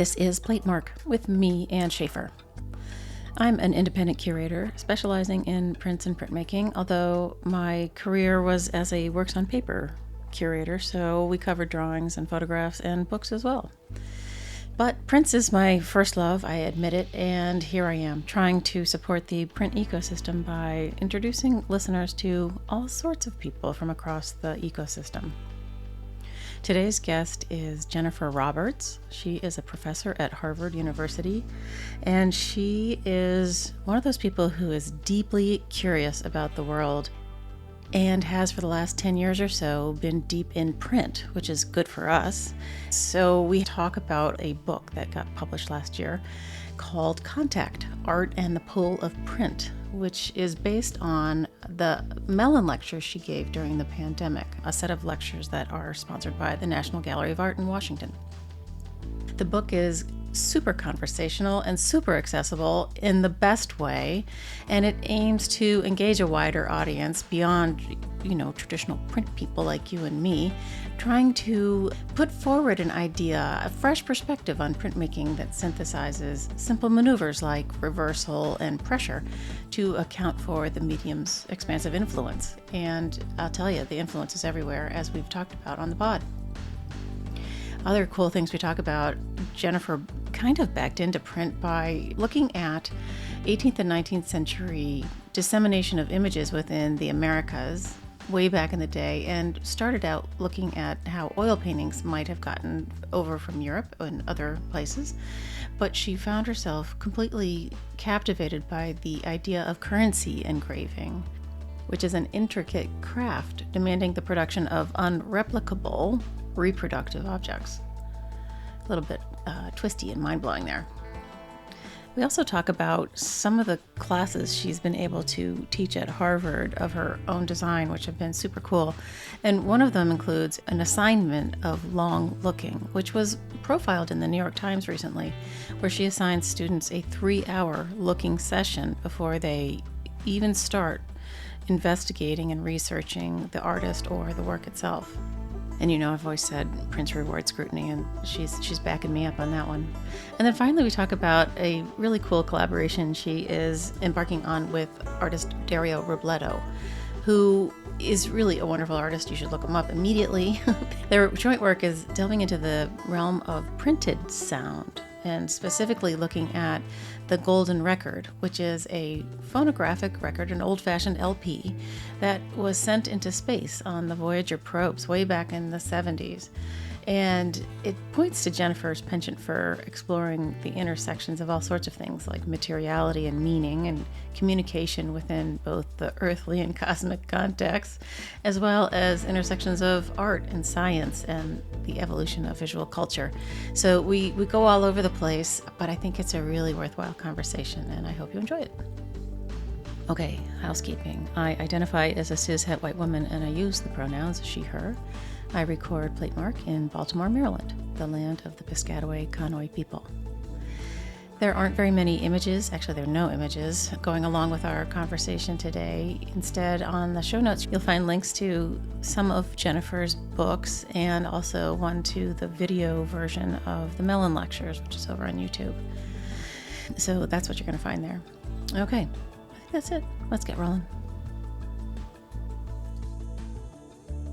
This is Platemark with me, Ann Shafer. I'm an independent curator specializing in prints and printmaking, although my career was as a works on paper curator, so we covered drawings and photographs and books as well. But prints is my first love, I admit it, and here I am trying to support the print ecosystem by introducing listeners to all sorts of people from across the ecosystem. Today's guest is Jennifer Roberts. She is a professor at Harvard University, and she is one of those people who is deeply curious about the world and has for the last 10 years or so been deep in print, which is good for us. So we talk about a book that got published last year called Contact: Art and the Pull of Print, which is based on the Mellon Lectures she gave during the pandemic, a set of lectures that are sponsored by the National Gallery of Art in Washington. The book is super conversational and super accessible in the best way, and it aims to engage a wider audience beyond, traditional print people like you and me, trying to put forward an idea, a fresh perspective on printmaking that synthesizes simple maneuvers like reversal and pressure to account for the medium's expansive influence. And I'll tell you, the influence is everywhere, as we've talked about on the pod. Other cool things we talk about, Jennifer kind of backed into print by looking at 18th and 19th century dissemination of images within the Americas way back in the day, and started out looking at how oil paintings might have gotten over from Europe and other places. But she found herself completely captivated by the idea of currency engraving, which is an intricate craft demanding the production of unreplicable reproductive objects. A little bit twisty and mind-blowing there. We also talk about some of the classes she's been able to teach at Harvard of her own design, which have been super cool. And one of them includes an assignment of long looking, which was profiled in the New York Times recently, where she assigns students a 3-hour looking session before they even start investigating and researching the artist or the work itself. And I've always said prints reward scrutiny, and she's backing me up on that one. And then finally, we talk about a really cool collaboration she is embarking on with artist Dario Robledo, who is really a wonderful artist. You should look him up immediately. Their joint work is delving into the realm of printed sound, and specifically looking at the golden record, which is a phonographic record, an old-fashioned LP that was sent into space on the Voyager probes way back in the 70s. And it points to Jennifer's penchant for exploring the intersections of all sorts of things like materiality and meaning and communication within both the earthly and cosmic contexts, as well as intersections of art and science and the evolution of visual culture. So we go all over the place, but I think it's a really worthwhile conversation, and I hope you enjoy it. Okay, housekeeping. I identify as a cis-het white woman, and I use the pronouns she, her. I record Platemark in Baltimore, Maryland, the land of the Piscataway Conoy people. There aren't very many images, actually there are no images, going along with our conversation today. Instead, on the show notes, you'll find links to some of Jennifer's books and also one to the video version of the Mellon Lectures, which is over on YouTube. So that's what you're going to find there. Okay, I think that's it. Let's get rolling.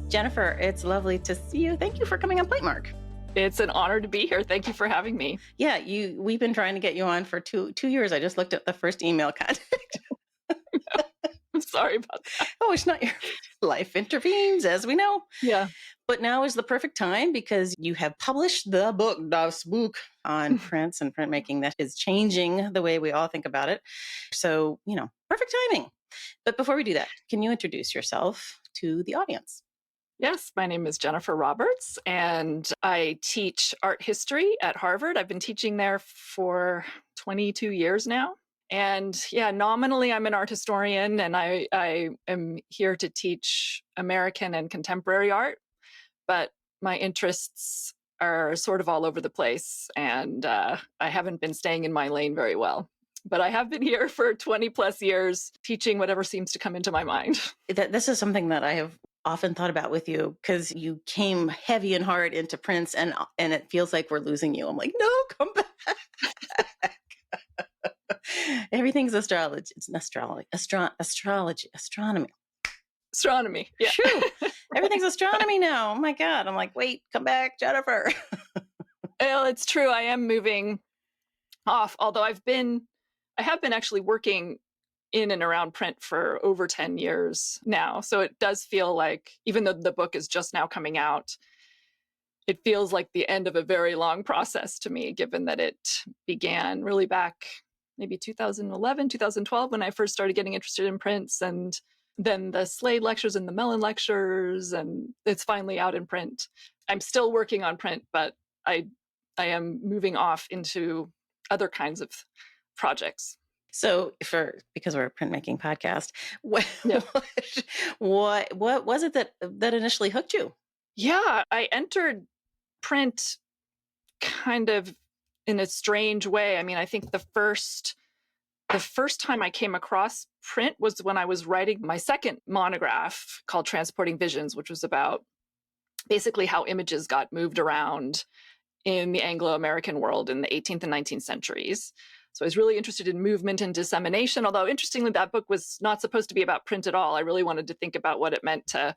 Jennifer, it's lovely to see you. Thank you for coming on Platemark. It's an honor to be here. Thank you for having me. Yeah, we've been trying to get you on for two years. I just looked at the first email contact. I'm sorry about that. Oh, it's not your life intervenes, as we know. Yeah. But now is the perfect time because you have published the book, Das Buch, on prints and printmaking that is changing the way we all think about it. So, perfect timing. But before we do that, can you introduce yourself to the audience? Yes, my name is Jennifer Roberts, and I teach art history at Harvard. I've been teaching there for 22 years now. And nominally I'm an art historian, and I am here to teach American and contemporary art, but my interests are sort of all over the place, and I haven't been staying in my lane very well. But I have been here for 20 plus years teaching whatever seems to come into my mind. This is something that I have often thought about with you because you came heavy and hard into prints, and it feels like we're losing you. I'm like, no, come back. Everything's astrology. It's astrology, astronomy. Astronomy. Yeah. Shoo. Everything's astronomy now. Oh my God. I'm like, wait, come back, Jennifer. Well, it's true. I am moving off, although I have been actually working in and around print for over 10 years now. So it does feel like, even though the book is just now coming out, it feels like the end of a very long process to me, given that it began really back maybe 2011, 2012, when I first started getting interested in prints, and then the s3e Lectures and the Mellon Lectures, and it's finally out in print. I'm still working on print, but I am moving off into other kinds of projects. So because we're a printmaking podcast, what was it that initially hooked you? Yeah, I entered print kind of in a strange way. I mean, I think the first time I came across print was when I was writing my second monograph called Transporting Visions, which was about basically how images got moved around in the Anglo-American world in the 18th and 19th centuries. So I was really interested in movement and dissemination, although interestingly, that book was not supposed to be about print at all. I really wanted to think about what it meant to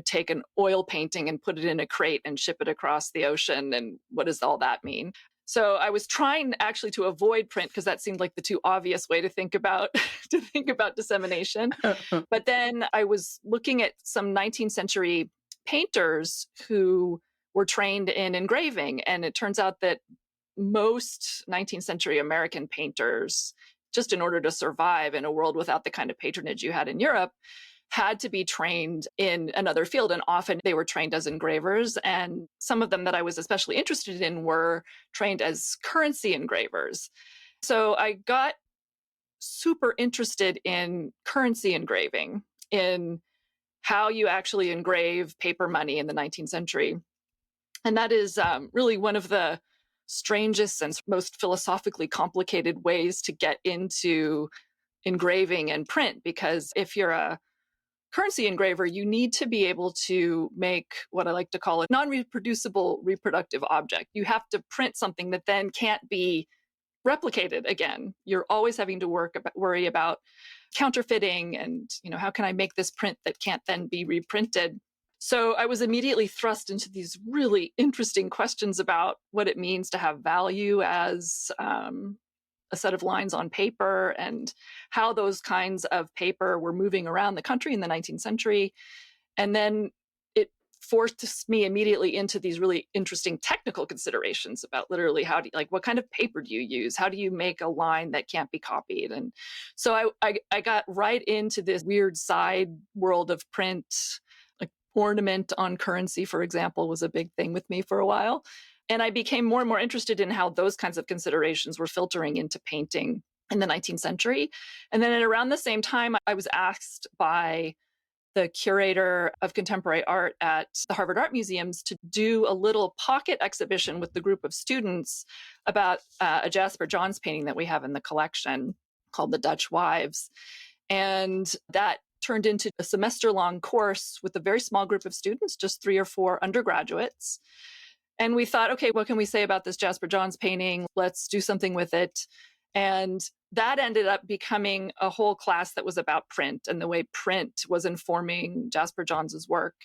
take an oil painting and put it in a crate and ship it across the ocean, and what does all that mean? So I was trying actually to avoid print because that seemed like the too obvious way to think about dissemination. But then I was looking at some 19th century painters who were trained in engraving, and it turns out that most 19th century American painters, just in order to survive in a world without the kind of patronage you had in Europe, had to be trained in another field. And often they were trained as engravers. And some of them that I was especially interested in were trained as currency engravers. So I got super interested in currency engraving, in how you actually engrave paper money in the 19th century. And that is really one of the strangest and most philosophically complicated ways to get into engraving and print, because if you're a currency engraver, you need to be able to make what I like to call a non-reproducible reproductive object. You have to print something that then can't be replicated again. You're always having to worry about counterfeiting and, how can I make this print that can't then be reprinted? So I was immediately thrust into these really interesting questions about what it means to have value as a set of lines on paper, and how those kinds of paper were moving around the country in the 19th century. And then it forced me immediately into these really interesting technical considerations about literally what kind of paper do you use? How do you make a line that can't be copied? And so I got right into this weird side world of print. Like ornament on currency, for example, was a big thing with me for a while. And I became more and more interested in how those kinds of considerations were filtering into painting in the 19th century. And then at around the same time, I was asked by the curator of contemporary art at the Harvard Art Museums to do a little pocket exhibition with the group of students about a Jasper Johns painting that we have in the collection called The Dutch Wives. And that turned into a semester-long course with a very small group of students, just 3 or 4 undergraduates. And we thought, okay, what can we say about this Jasper Johns painting? Let's do something with it. And that ended up becoming a whole class that was about print and the way print was informing Jasper Johns' work.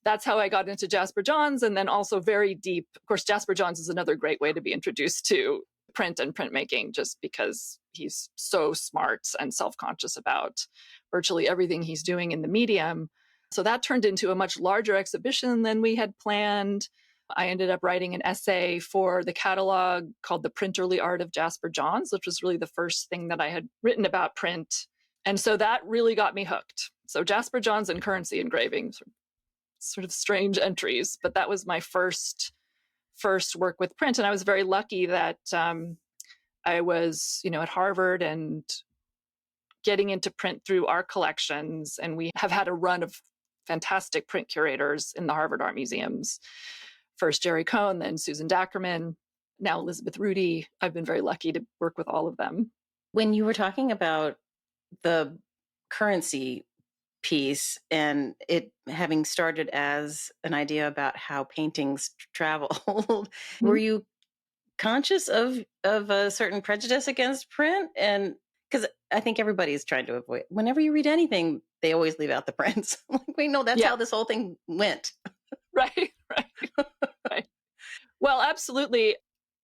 That's how I got into Jasper Johns. And then also very deep, of course, Jasper Johns is another great way to be introduced to print and printmaking, just because he's so smart and self-conscious about virtually everything he's doing in the medium. So that turned into a much larger exhibition than we had planned. I ended up writing an essay for the catalog called The Printerly Art of Jasper Johns, which was really the first thing that I had written about print. And so that really got me hooked. So Jasper Johns and currency engraving, sort of strange entries, but that was my first work with print. And I was very lucky that I was, at Harvard and getting into print through our collections. And we have had a run of fantastic print curators in the Harvard Art Museums. First Jerry Cohn, then Susan Dackerman, now Elizabeth Rudy. I've been very lucky to work with all of them. When you were talking about the currency piece, and it having started as an idea about how paintings traveled, were Mhm. you conscious of a certain prejudice against print? And because I think everybody's trying to avoid, whenever you read anything, they always leave out the prints. Like, we know that's Yeah, how this whole thing went. right, right, right. Well, absolutely.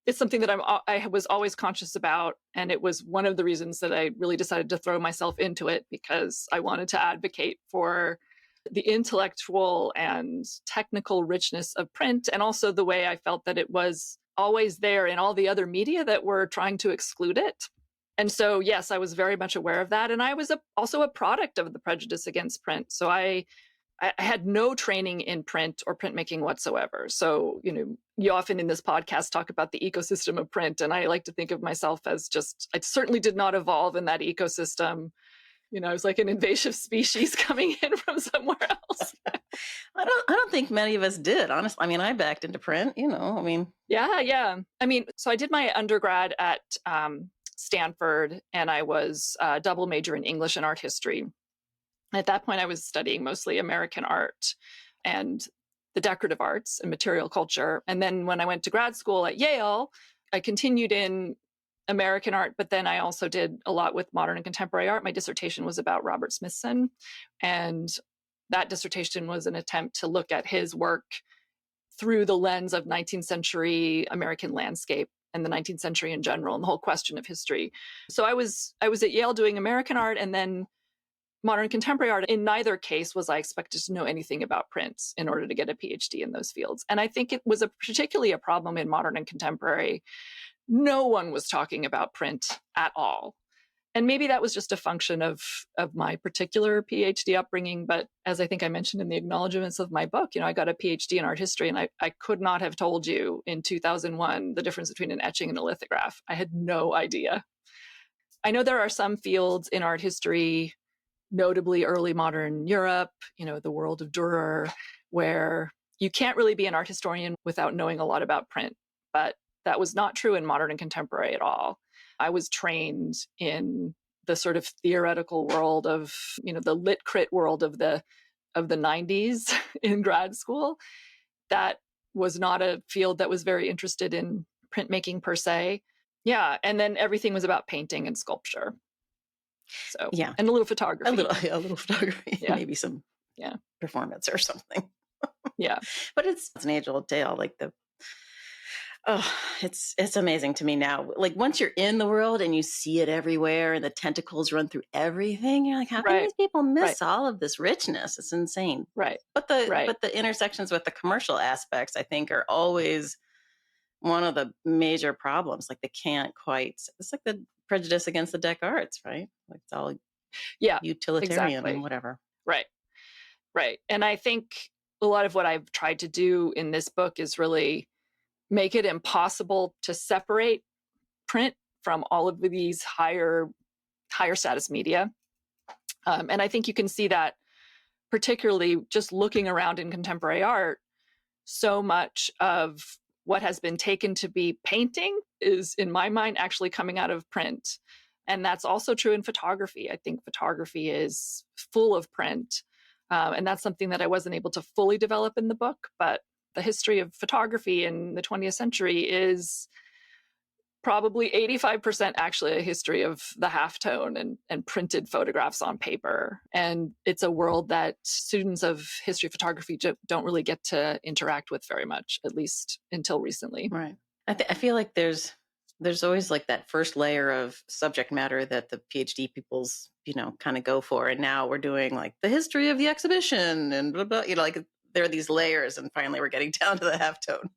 It's something that I was always conscious about. And it was one of the reasons that I really decided to throw myself into it, because I wanted to advocate for the intellectual and technical richness of print, and also the way I felt that it was always there in all the other media that were trying to exclude it. And so, yes, I was very much aware of that. And I was also a product of the prejudice against print. So I had no training in print or printmaking whatsoever. So, you often in this podcast talk about the ecosystem of print. And I like to think of myself as I certainly did not evolve in that ecosystem. I was like an invasive species coming in from somewhere else. I don't think many of us did, honestly. I mean, I backed into print, I mean. Yeah, yeah. I mean, so I did my undergrad at Stanford, and I was a double major in English and art history. At that point, I was studying mostly American art and the decorative arts and material culture. And then when I went to grad school at Yale, I continued in American art, but then I also did a lot with modern and contemporary art. My dissertation was about Robert Smithson. And that dissertation was an attempt to look at his work through the lens of 19th century American landscape and the 19th century in general, and the whole question of history. So I was at Yale doing American art and then modern contemporary art. In neither case was I expected to know anything about print in order to get a PhD in those fields. And I think it was particularly a problem in modern and contemporary. No one was talking about print at all. And maybe that was just a function of my particular PhD upbringing. But as I think I mentioned in the acknowledgments of my book, I got a PhD in art history, and I could not have told you in 2001 the difference between an etching and a lithograph. I had no idea. I know there are some fields in art history, notably early modern Europe, the world of Dürer, where you can't really be an art historian without knowing a lot about print. But that was not true in modern and contemporary at all. I was trained in the sort of theoretical world of, the lit crit world of the 90s in grad school. That was not a field that was very interested in printmaking per se. Yeah. And then everything was about painting and sculpture. So, Yeah. and a little photography. A little photography, yeah. Maybe some yeah. performance or something. Yeah. But it's an age-old tale, like it's amazing to me now. Like, once you're in the world and you see it everywhere and the tentacles run through everything, you're like, how can these people miss all of this richness? It's insane. Right. But the intersections with the commercial aspects, I think, are always one of the major problems. Like, they can't quite, it's like the prejudice against the deck arts, right? Like, it's all utilitarian and whatever. Right. Right. And I think a lot of what I've tried to do in this book is really make it impossible to separate print from all of these higher status media. And I think you can see that particularly just looking around in contemporary art. So much of what has been taken to be painting is, in my mind, actually coming out of print. And that's also true in photography. I think photography is full of print. And that's something that I wasn't able to fully develop in the book. But the history of photography in the 20th century is probably 85% actually a history of the halftone and printed photographs on paper. And it's a world that students of history of photography don't really get to interact with very much, at least until recently. Right. I feel like there's always like that first layer of subject matter that the PhD people's, kind of go for. And now we're doing like the history of the exhibition and blah, blah, like there are these layers, and finally we're getting down to the halftone.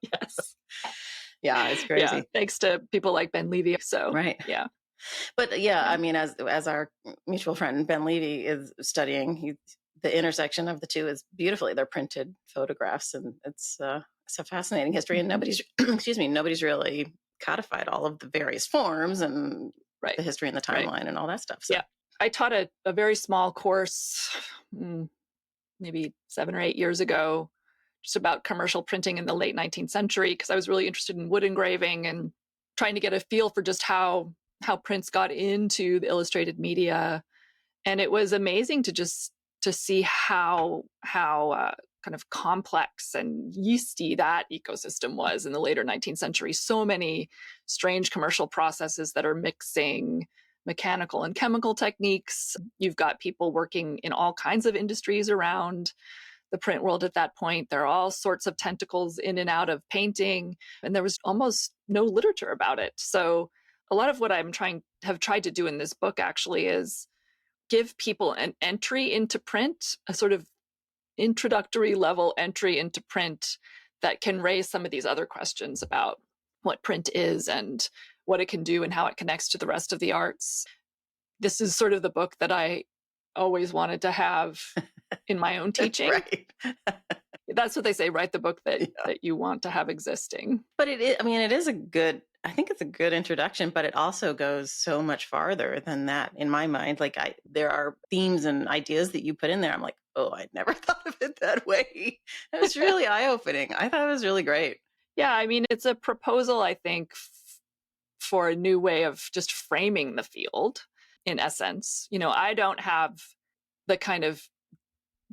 Yes. Yeah, it's crazy. Yeah, thanks to people like Ben Levy. So, right. Yeah. But yeah, I mean, as our mutual friend Ben Levy is studying, the intersection of the two is beautifully. They're printed photographs, and it's a fascinating history. And nobody's really codified all of the various forms and the history and the timeline and all that stuff. So. Yeah, I taught a very small course, maybe 7 or 8 years ago, just about commercial printing in the late 19th century, because I was really interested in wood engraving and trying to get a feel for just how prints got into the illustrated media. And it was amazing to see how kind of complex and yeasty that ecosystem was in the later 19th century. So many strange commercial processes that are mixing mechanical and chemical techniques. You've got people working in all kinds of industries around the print world at that point. There are all sorts of tentacles in and out of painting, and there was almost no literature about it. So a lot of what have tried to do in this book actually is give people an entry into print, a sort of introductory level entry into print that can raise some of these other questions about what print is and what it can do and how it connects to the rest of the arts. This is sort of the book that I always wanted to have in my own teaching. Right. That's what they say, write the book that you want to have existing. But it is a good, I think it's a good introduction, but it also goes so much farther than that in my mind. Like there are themes and ideas that you put in there. I'm like, oh, I'd never thought of it that way. It was really eye-opening. I thought it was really great. Yeah, I mean, it's a proposal, I think, for a new way of just framing the field, in essence. I don't have the kind of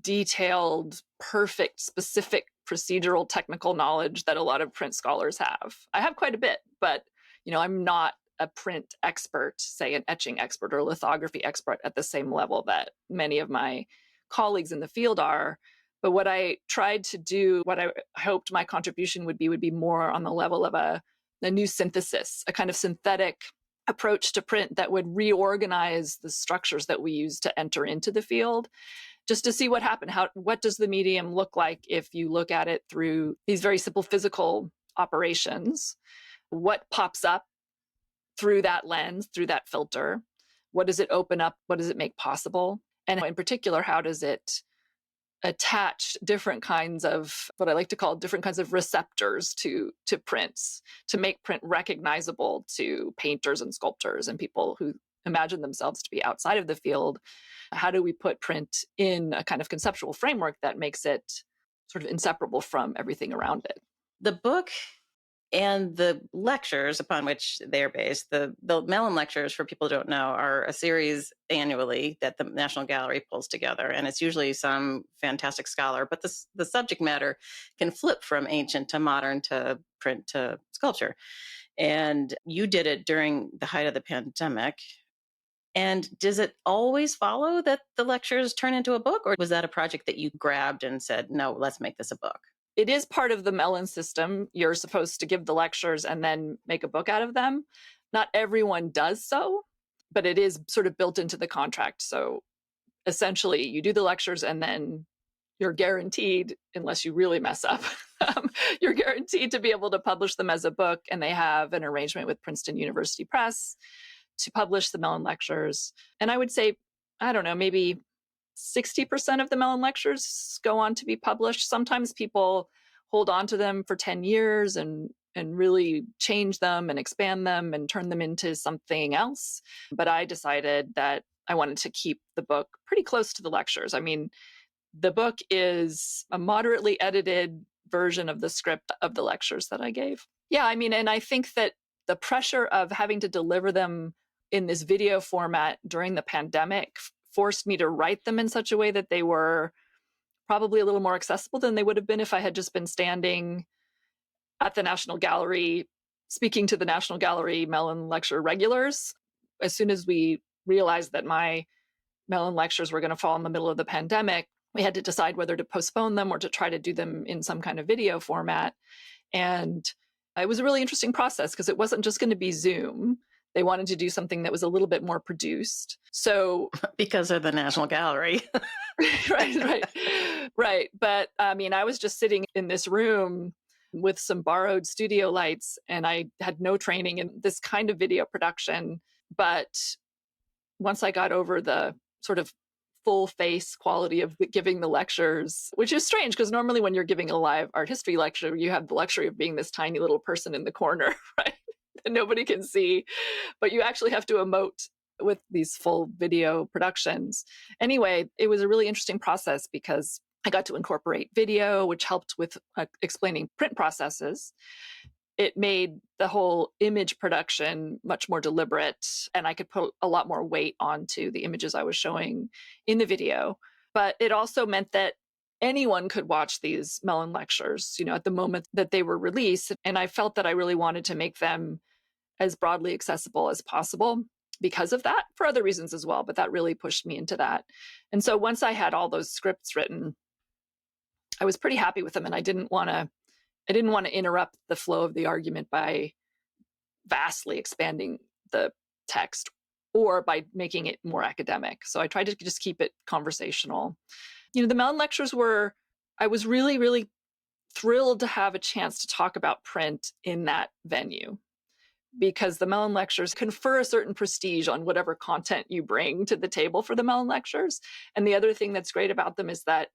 detailed, perfect, specific procedural technical knowledge that a lot of print scholars have. I have quite a bit, but I'm not a print expert, say an etching expert or lithography expert at the same level that many of my colleagues in the field are. But what I tried to do, what I hoped my contribution would be more on the level of a new synthesis, a kind of synthetic approach to print that would reorganize the structures that we use to enter into the field, just to see what happened. What does the medium look like if you look at it through these very simple physical operations? What pops up through that lens, through that filter? What does it open up? What does it make possible? And in particular, how does it attach different kinds of what I like to call different kinds of receptors to prints, to make print recognizable to painters and sculptors and people who imagine themselves to be outside of the field? How do we put print in a kind of conceptual framework that makes it sort of inseparable from everything around it? The book and the lectures upon which they're based, the Mellon Lectures, for people who don't know, are a series annually that the National Gallery pulls together. And it's usually some fantastic scholar, but the subject matter can flip from ancient to modern to print to sculpture. And you did it during the height of the pandemic. And does it always follow that the lectures turn into a book, or was that a project that you grabbed and said, no, let's make this a book? It is part of the Mellon system. You're supposed to give the lectures and then make a book out of them. Not everyone does so, but it is sort of built into the contract. So essentially, you do the lectures and then you're guaranteed, unless you really mess up, you're guaranteed to be able to publish them as a book. And they have an arrangement with Princeton University Press to publish the Mellon Lectures. And I would say, I don't know, maybe 60% of the Mellon Lectures go on to be published. Sometimes people hold on to them for 10 years and really change them and expand them and turn them into something else. But I decided that I wanted to keep the book pretty close to the lectures. I mean, the book is a moderately edited version of the script of the lectures that I gave. Yeah, I mean, and I think that the pressure of having to deliver them in this video format during the pandemic forced me to write them in such a way that they were probably a little more accessible than they would have been if I had just been standing at the National Gallery, speaking to the National Gallery Mellon Lecture regulars. As soon as we realized that my Mellon Lectures were going to fall in the middle of the pandemic, we had to decide whether to postpone them or to try to do them in some kind of video format. And it was a really interesting process because it wasn't just going to be Zoom. They wanted to do something that was a little bit more produced. So because of the National Gallery. Right. But I mean, I was just sitting in this room with some borrowed studio lights, and I had no training in this kind of video production. But once I got over the sort of full face quality of giving the lectures, which is strange because normally when you're giving a live art history lecture, you have the luxury of being this tiny little person in the corner, right? That nobody can see, but you actually have to emote with these full video productions. Anyway, it was a really interesting process because I got to incorporate video, which helped with explaining print processes. it made the whole image production much more deliberate, and I could put a lot more weight onto the images I was showing in the video. But it also meant that anyone could watch these Mellon lectures, at the moment that they were released. And I felt that I really wanted to make them as broadly accessible as possible because of that, for other reasons as well. But that really pushed me into that. And so once I had all those scripts written, I was pretty happy with them, and I didn't want to interrupt the flow of the argument by vastly expanding the text or by making it more academic. So I tried to just keep it conversational. The Mellon lectures I was really, really thrilled to have a chance to talk about print in that venue, because the Mellon lectures confer a certain prestige on whatever content you bring to the table for the Mellon lectures. And the other thing that's great about them is that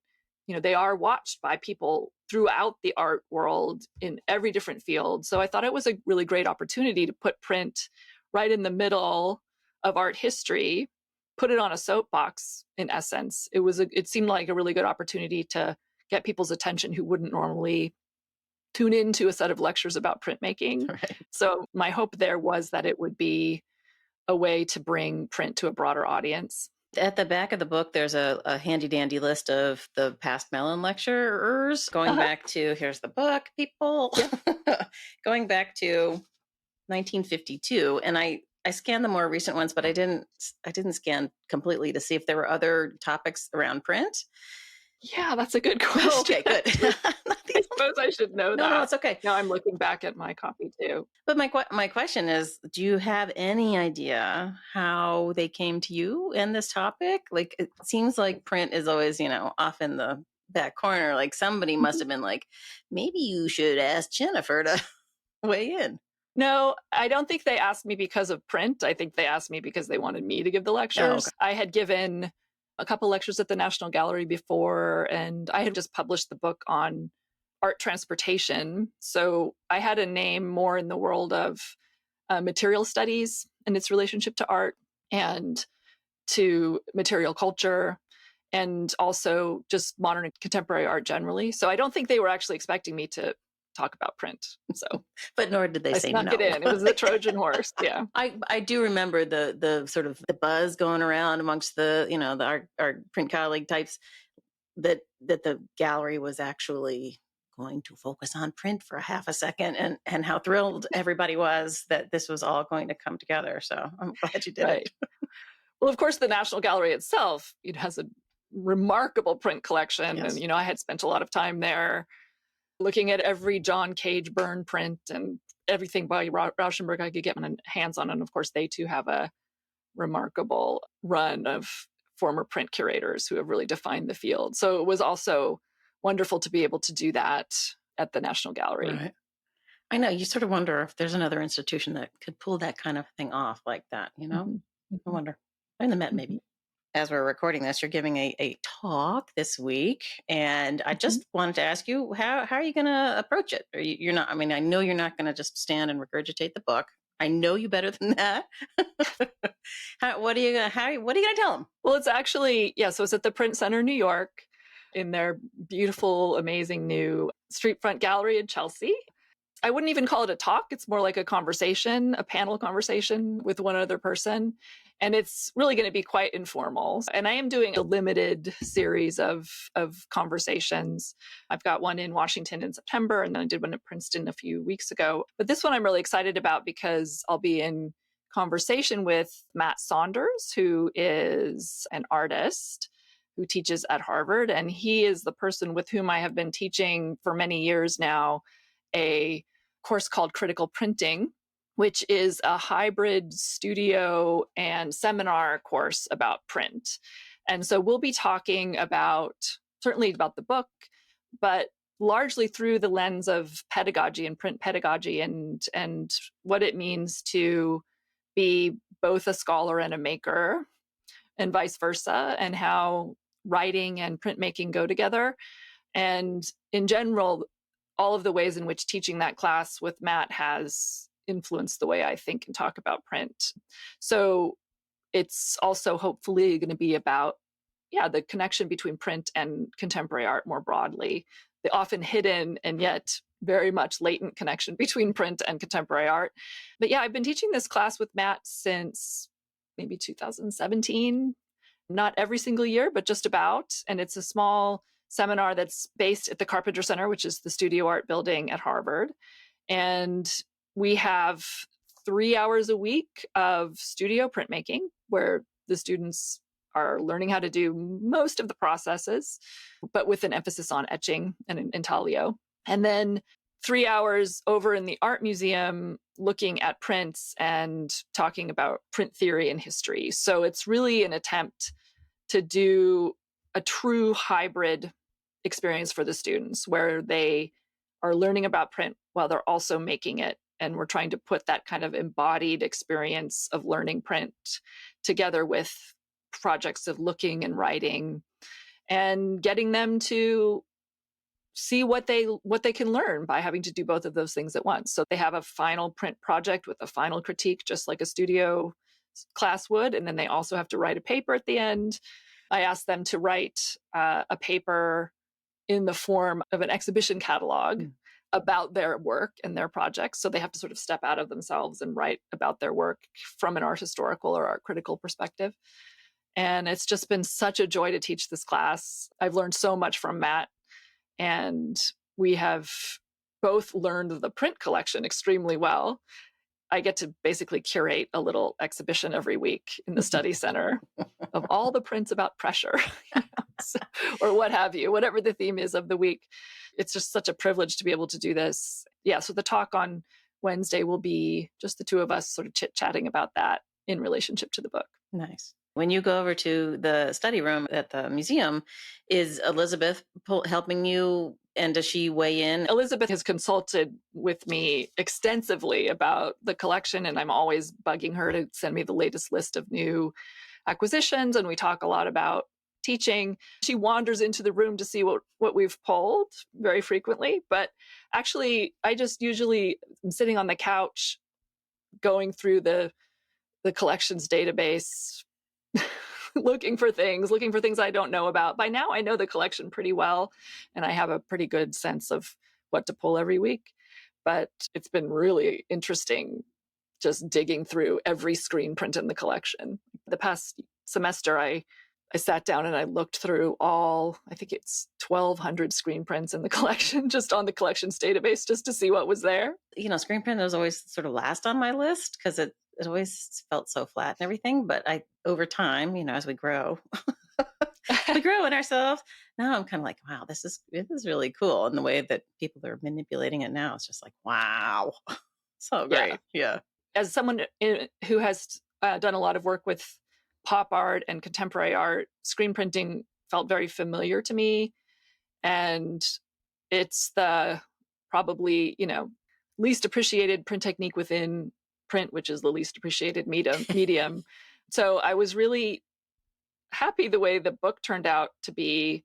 they are watched by people throughout the art world in every different field. So I thought it was a really great opportunity to put print right in the middle of art history, put it on a soapbox, in essence. It seemed like a really good opportunity to get people's attention who wouldn't normally tune into a set of lectures about printmaking. Right. So my hope there was that it would be a way to bring print to a broader audience. At the back of the book, there's a handy dandy list of the past Mellon lecturers, going back to, here's the book, people, going back to 1952. And I scanned the more recent ones, but I didn't scan completely to see if there were other topics around print. Yeah, that's a good question. Oh, okay, good. I suppose I should know that. No, it's okay. Now I'm looking back at my copy too. But my question is, do you have any idea how they came to you in this topic? Like, it seems like print is always, off in the back corner. Like, somebody must have been like, maybe you should ask Jennifer to weigh in. No, I don't think they asked me because of print. I think they asked me because they wanted me to give the lectures. Oh, okay. I had given a couple lectures at the National Gallery before, and I had just published the book on art transportation. So I had a name more in the world of material studies and its relationship to art and to material culture, and also just modern and contemporary art generally. So I don't think they were actually expecting me to talk about print. So, but nor did they say no. I snuck it in. It was the Trojan horse. Yeah. I do remember the sort of the buzz going around amongst our print colleague types that the gallery was actually going to focus on print for a half a second, and how thrilled everybody was that this was all going to come together. So I'm glad you did it. Well, of course, the National Gallery itself, it has a remarkable print collection. Yes. And, I had spent a lot of time there looking at every John Cage burn print and everything by Rauschenberg I could get my hands on. And of course, they too have a remarkable run of former print curators who have really defined the field. So it was also wonderful to be able to do that at the National Gallery. Right. I know, you sort of wonder if there's another institution that could pull that kind of thing off like that, Mm-hmm. I wonder. In the Met, maybe. As we're recording this, you're giving a talk this week, and I just wanted to ask you, how are you going to approach it? You're not, I know you're not going to just stand and regurgitate the book. I know you better than that. What are you going to tell them? Well, it's actually, so it's at the Print Center, New York, in their beautiful, amazing new street front gallery in Chelsea. I wouldn't even call it a talk. It's more like a conversation, a panel conversation with one other person. And it's really going to be quite informal. And I am doing a limited series of conversations. I've got one in Washington in September, and then I did one at Princeton a few weeks ago. But this one I'm really excited about because I'll be in conversation with Matt Saunders, who is an artist who teaches at Harvard. And he is the person with whom I have been teaching for many years now a course called Critical Printing, which is a hybrid studio and seminar course about print. And so we'll be talking certainly about the book, but largely through the lens of pedagogy and print pedagogy and what it means to be both a scholar and a maker and vice versa, and how writing and printmaking go together. And in general, all of the ways in which teaching that class with Matt has influenced the way I think and talk about print. So it's also hopefully going to be about, the connection between print and contemporary art more broadly, the often hidden and yet very much latent connection between print and contemporary art. But yeah, I've been teaching this class with Matt since maybe 2017, not every single year, but just about. And it's a small seminar that's based at the Carpenter Center, which is the studio art building at Harvard. And we have 3 hours a week of studio printmaking, where the students are learning how to do most of the processes, but with an emphasis on etching and intaglio. And then 3 hours over in the art museum looking at prints and talking about print theory and history. So it's really an attempt to do a true hybrid experience for the students where they are learning about print while they're also making it. And we're trying to put that kind of embodied experience of learning print together with projects of looking and writing and getting them to see what they can learn by having to do both of those things at once. So they have a final print project with a final critique, just like a studio class would. And then they also have to write a paper at the end. I asked them to write a paper in the form of an exhibition catalog about their work and their projects. So they have to sort of step out of themselves and write about their work from an art historical or art critical perspective. And it's just been such a joy to teach this class. I've learned so much from Matt. And we have both learned the print collection extremely well. I get to basically curate a little exhibition every week in the study center of all the prints about pressure, or what have you, whatever the theme is of the week. It's just such a privilege to be able to do this. Yeah, so the talk on Wednesday will be just the two of us sort of chit-chatting about that in relationship to the book. Nice. When you go over to the study room at the museum, is Elizabeth helping you, and does she weigh in? Elizabeth has consulted with me extensively about the collection, and I'm always bugging her to send me the latest list of new acquisitions, and we talk a lot about teaching. She wanders into the room to see what we've pulled very frequently, but actually I just usually am sitting on the couch going through the collections database, looking for things I don't know about. By now, I know the collection pretty well, and I have a pretty good sense of what to pull every week. But it's been really interesting just digging through every screen print in the collection. The past semester, I sat down and I looked through all, I think it's 1,200 screen prints in the collection, just on the collections database, just to see what was there. You know, screen print was always sort of last on my list because it always felt so flat and everything. But over time, you know, as we grow, we grow in ourselves. Now I'm kind of like, wow, this is really cool. And the way that people are manipulating it now, it's just like, wow, so great. Yeah. As someone who has done a lot of work with pop art and contemporary art, screen printing felt very familiar to me. And it's the probably, least appreciated print technique within print, which is the least appreciated medium. So I was really happy the way the book turned out to be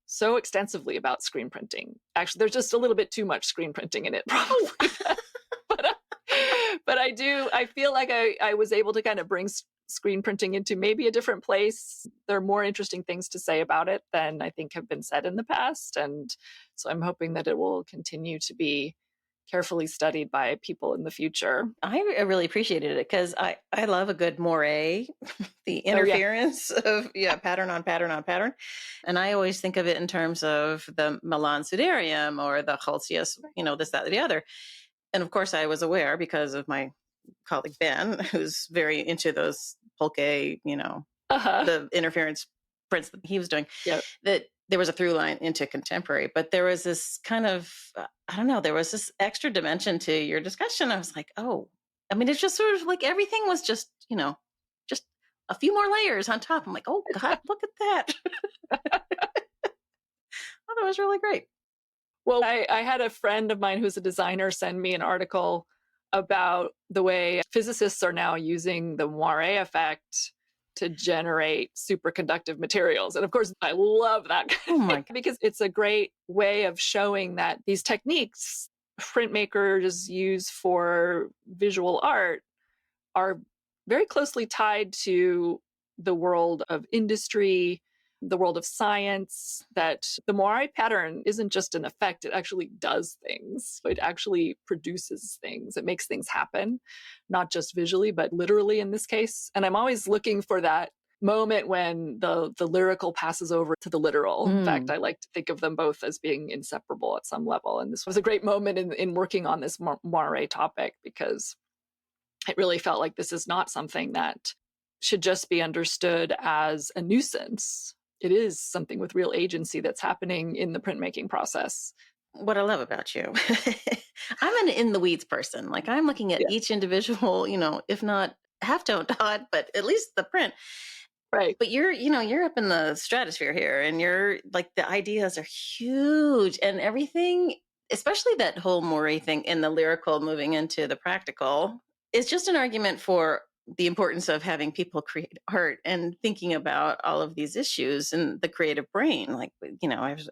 so extensively about screen printing. Actually, there's just a little bit too much screen printing in it, probably. but I feel like I was able to kind of bring screen printing into maybe a different place. There are more interesting things to say about it than I think have been said in the past. And so I'm hoping that it will continue to be carefully studied by people in the future. I really appreciated it because I love a good moire, the interference of pattern on pattern on pattern. And I always think of it in terms of the Mellon Sudarium or the Holtzius, this, that, or the other. And of course I was aware because of my colleague Ben, who's very into those pulque, the interference prints that he was doing, that there was a through line into contemporary, but there was this kind of, there was this extra dimension to your discussion. I was like, it's just sort of like everything was just, just a few more layers on top. I'm like, oh God, look at that. That was really great. Well, I had a friend of mine who's a designer send me an article about the way physicists are now using the moire effect to generate superconductive materials. And of course, I love that because it's a great way of showing that these techniques printmakers use for visual art are very closely tied to the world of industry, the world of science, that the Moiré pattern isn't just an effect, it actually does things. It actually produces things. It makes things happen, not just visually, but literally in this case. And I'm always looking for that moment when the lyrical passes over to the literal. In fact, I like to think of them both as being inseparable at some level. And this was a great moment in working on this Moiré topic, because it really felt like this is not something that should just be understood as a nuisance. It is something with real agency that's happening in the printmaking process. What I love about you, I'm an in the weeds person. Like, I'm looking at each individual, if not halftone dot, but at least the print. Right. But you're up in the stratosphere here, and you're like, the ideas are huge and everything, especially that whole Moiré thing in the lyrical moving into the practical is just an argument for the importance of having people create art and thinking about all of these issues and the creative brain. Like,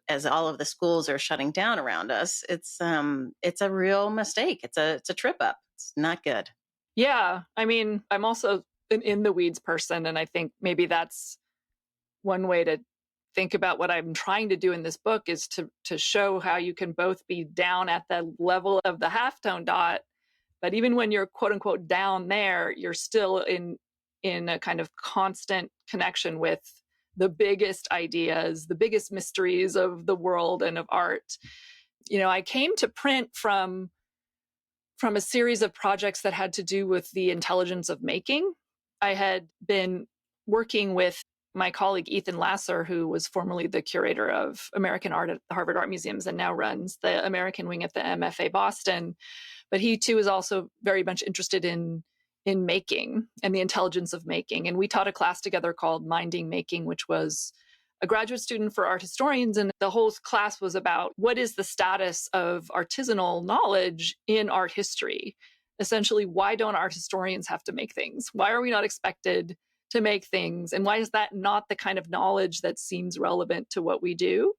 as all of the schools are shutting down around us, it's a real mistake. It's a trip up. It's not good. Yeah. I mean, I'm also an in the weeds person. And I think maybe that's one way to think about what I'm trying to do in this book, is to show how you can both be down at the level of the halftone dot, but even when you're quote unquote down there, you're still in a kind of constant connection with the biggest ideas, the biggest mysteries of the world and of art. I came to print from a series of projects that had to do with the intelligence of making. I had been working with my colleague Ethan Lasser, who was formerly the curator of American art at the Harvard Art Museums and now runs the American wing at the MFA Boston. But he too is also very much interested in making and the intelligence of making. And we taught a class together called Minding Making, which was a graduate student for art historians. And the whole class was about what is the status of artisanal knowledge in art history? Essentially, why don't art historians have to make things? Why are we not expected to make things? And why is that not the kind of knowledge that seems relevant to what we do?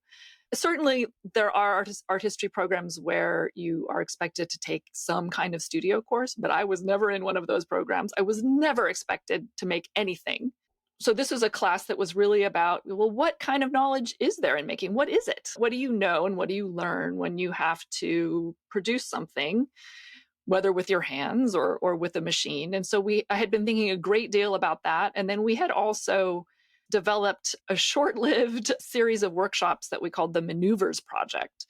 Certainly, there are art history programs where you are expected to take some kind of studio course, but I was never in one of those programs. I was never expected to make anything. So this was a class that was really about, well, what kind of knowledge is there in making? What is it? What do you know and what do you learn when you have to produce something, whether with your hands or with a machine? And so I had been thinking a great deal about that. And then we had also developed a short-lived series of workshops that we called the Maneuvers Project,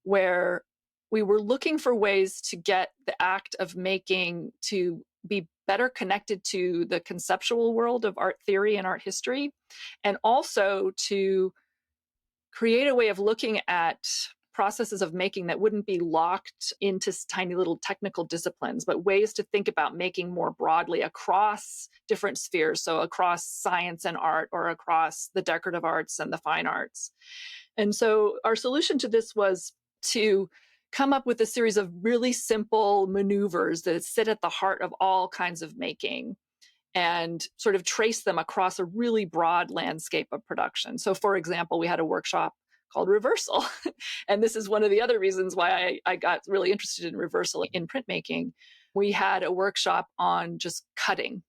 where we were looking for ways to get the act of making to be better connected to the conceptual world of art theory and art history, and also to create a way of looking at processes of making that wouldn't be locked into tiny little technical disciplines, but ways to think about making more broadly across different spheres. So across science and art, or across the decorative arts and the fine arts. And so our solution to this was to come up with a series of really simple maneuvers that sit at the heart of all kinds of making, and sort of trace them across a really broad landscape of production. So for example, we had a workshop called Reversal. And this is one of the other reasons why I got really interested in reversal in printmaking. We had a workshop on just cutting,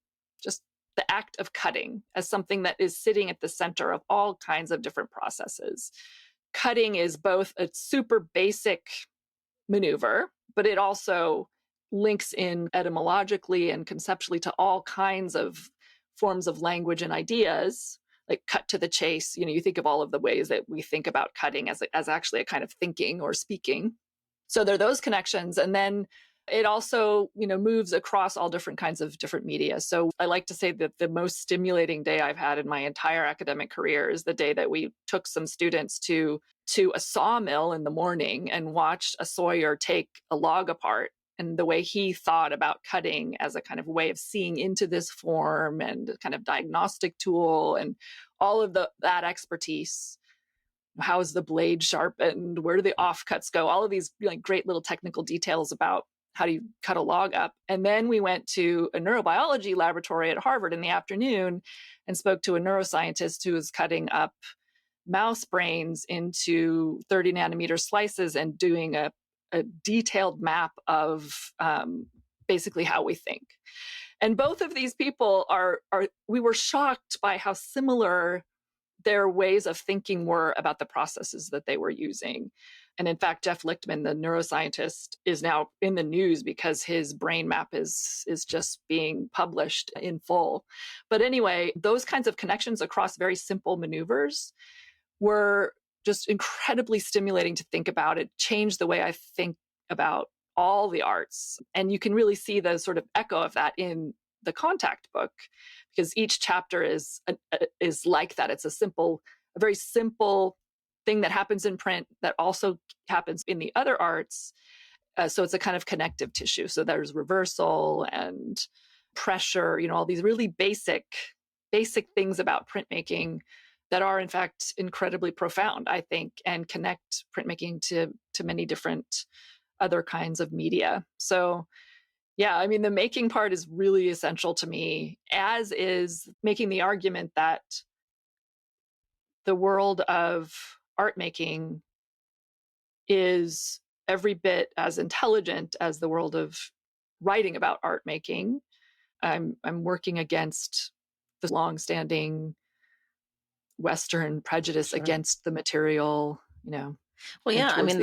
just the act of cutting as something that is sitting at the center of all kinds of different processes. Cutting is both a super basic maneuver, but it also links in etymologically and conceptually to all kinds of forms of language and ideas, like cut to the chase. You think of all of the ways that we think about cutting as actually a kind of thinking or speaking. So there are those connections. And then it also, moves across all different kinds of different media. So I like to say that the most stimulating day I've had in my entire academic career is the day that we took some students to a sawmill in the morning and watched a sawyer take a log apart, and the way he thought about cutting as a kind of way of seeing into this form and a kind of diagnostic tool, and all of that expertise. How is the blade sharpened? Where do the offcuts go? All of these great little technical details about how do you cut a log up. And then we went to a neurobiology laboratory at Harvard in the afternoon and spoke to a neuroscientist who was cutting up mouse brains into 30 nanometer slices and doing a detailed map of basically how we think. And both of these people we were shocked by how similar their ways of thinking were about the processes that they were using. And in fact, Jeff Lichtman, the neuroscientist, is now in the news because his brain map is just being published in full. But anyway, those kinds of connections across very simple maneuvers were just incredibly stimulating to think about. It changed the way I think about all the arts. And you can really see the sort of echo of that in the Contact book, because each chapter is like that. It's a very simple thing that happens in print that also happens in the other arts. So it's a kind of connective tissue. So there's reversal and pressure, all these really basic things about printmaking that are in fact incredibly profound, I think, and connect printmaking to many different other kinds of media. So yeah, I mean, the making part is really essential to me, as is making the argument that the world of art making is every bit as intelligent as the world of writing about art making. I'm working against the longstanding Western prejudice against the material, Well, yeah, I mean,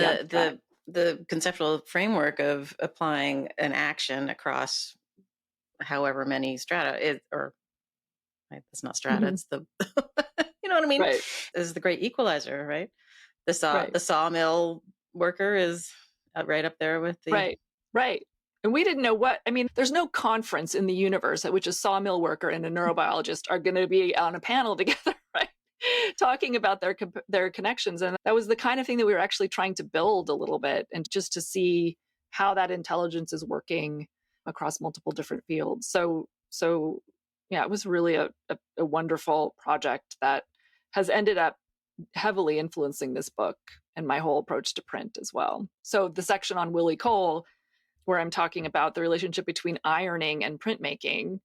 the conceptual framework of applying an action across however many strata it's not strata, it's the, you know what I mean? Right. This is the great equalizer, right? The sawmill worker is right up there with the... Right. And we didn't know there's no conference in the universe at which a sawmill worker and a neurobiologist are going to be on a panel together, right? Talking about their connections. And that was the kind of thing that we were actually trying to build a little bit, and just to see how that intelligence is working across multiple different fields. So yeah, it was really a wonderful project that has ended up heavily influencing this book and my whole approach to print as well. So the section on Willie Cole, where I'm talking about the relationship between ironing and printmaking,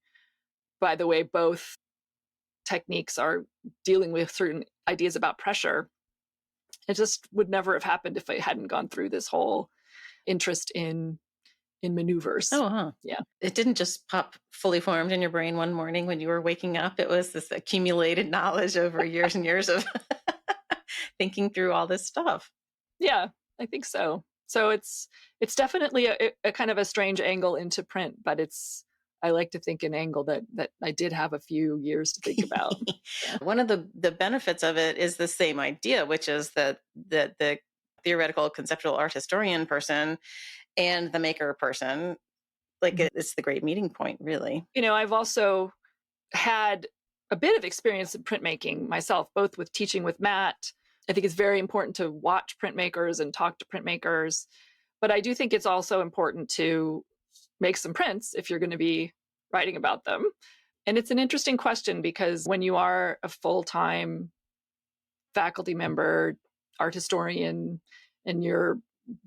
by the way, both techniques are dealing with certain ideas about pressure. It just would never have happened if I hadn't gone through this whole interest in maneuvers. Oh, huh. Yeah. It didn't just pop fully formed in your brain one morning when you were waking up. It was this accumulated knowledge over years and years of thinking through all this stuff. Yeah, I think so. So it's definitely a kind of a strange angle into print, but I like to think an angle that I did have a few years to think about. Yeah. One of the benefits of it is the same idea, which is that the theoretical conceptual art historian person and the maker person, it's the great meeting point, really. I've also had a bit of experience in printmaking myself, both with teaching with Matt. I think it's very important to watch printmakers and talk to printmakers, but I do think it's also important to make some prints if you're going to be writing about them. And it's an interesting question, because when you are a full-time faculty member, art historian, and you're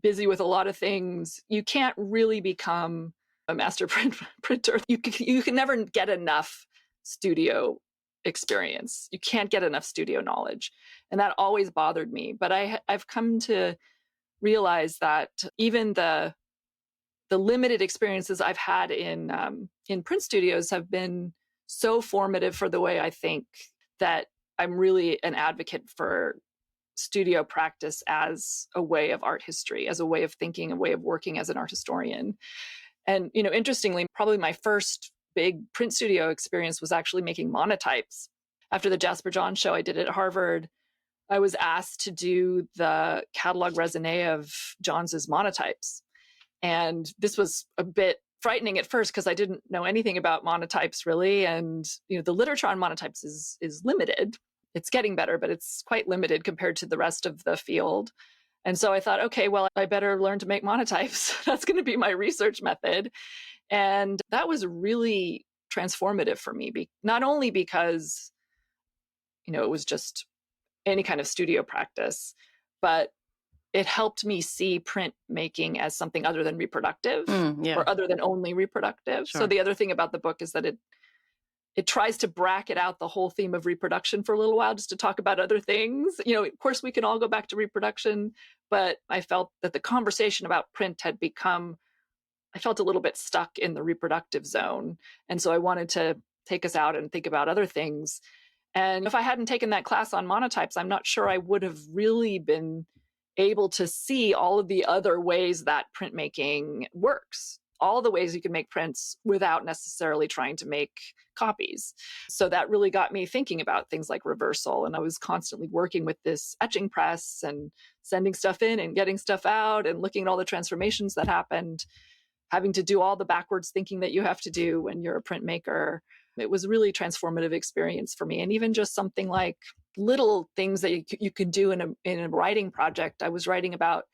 busy with a lot of things, you can't really become a master printer. You can never get enough studio experience. You can't get enough studio knowledge. And that always bothered me. But I've come to realize that even the limited experiences I've had in print studios have been so formative for the way I think, that I'm really an advocate for studio practice as a way of art history, as a way of thinking, a way of working as an art historian. And, interestingly, probably my first big print studio experience was actually making monotypes. After the Jasper John show I did at Harvard, I was asked to do the catalog raisonné of Johns's monotypes. And this was a bit frightening at first, because I didn't know anything about monotypes really. And, the literature on monotypes is limited. It's getting better, but it's quite limited compared to the rest of the field. And so I thought, okay, well, I better learn to make monotypes. That's going to be my research method. And that was really transformative for me, not only because, it was just any kind of studio practice, but it helped me see printmaking as something other than reproductive, or other than only reproductive. Sure. So the other thing about the book is that it tries to bracket out the whole theme of reproduction for a little while, just to talk about other things. Of course, we can all go back to reproduction, but I felt that the conversation about print I felt a little bit stuck in the reproductive zone. And so I wanted to take us out and think about other things. And if I hadn't taken that class on monotypes, I'm not sure I would have really been able to see all of the other ways that printmaking works, all the ways you can make prints without necessarily trying to make copies. So that really got me thinking about things like reversal. And I was constantly working with this etching press and sending stuff in and getting stuff out and looking at all the transformations that happened, having to do all the backwards thinking that you have to do when you're a printmaker. It was a really transformative experience for me. And even just something like little things that you could do in a writing project. I was writing about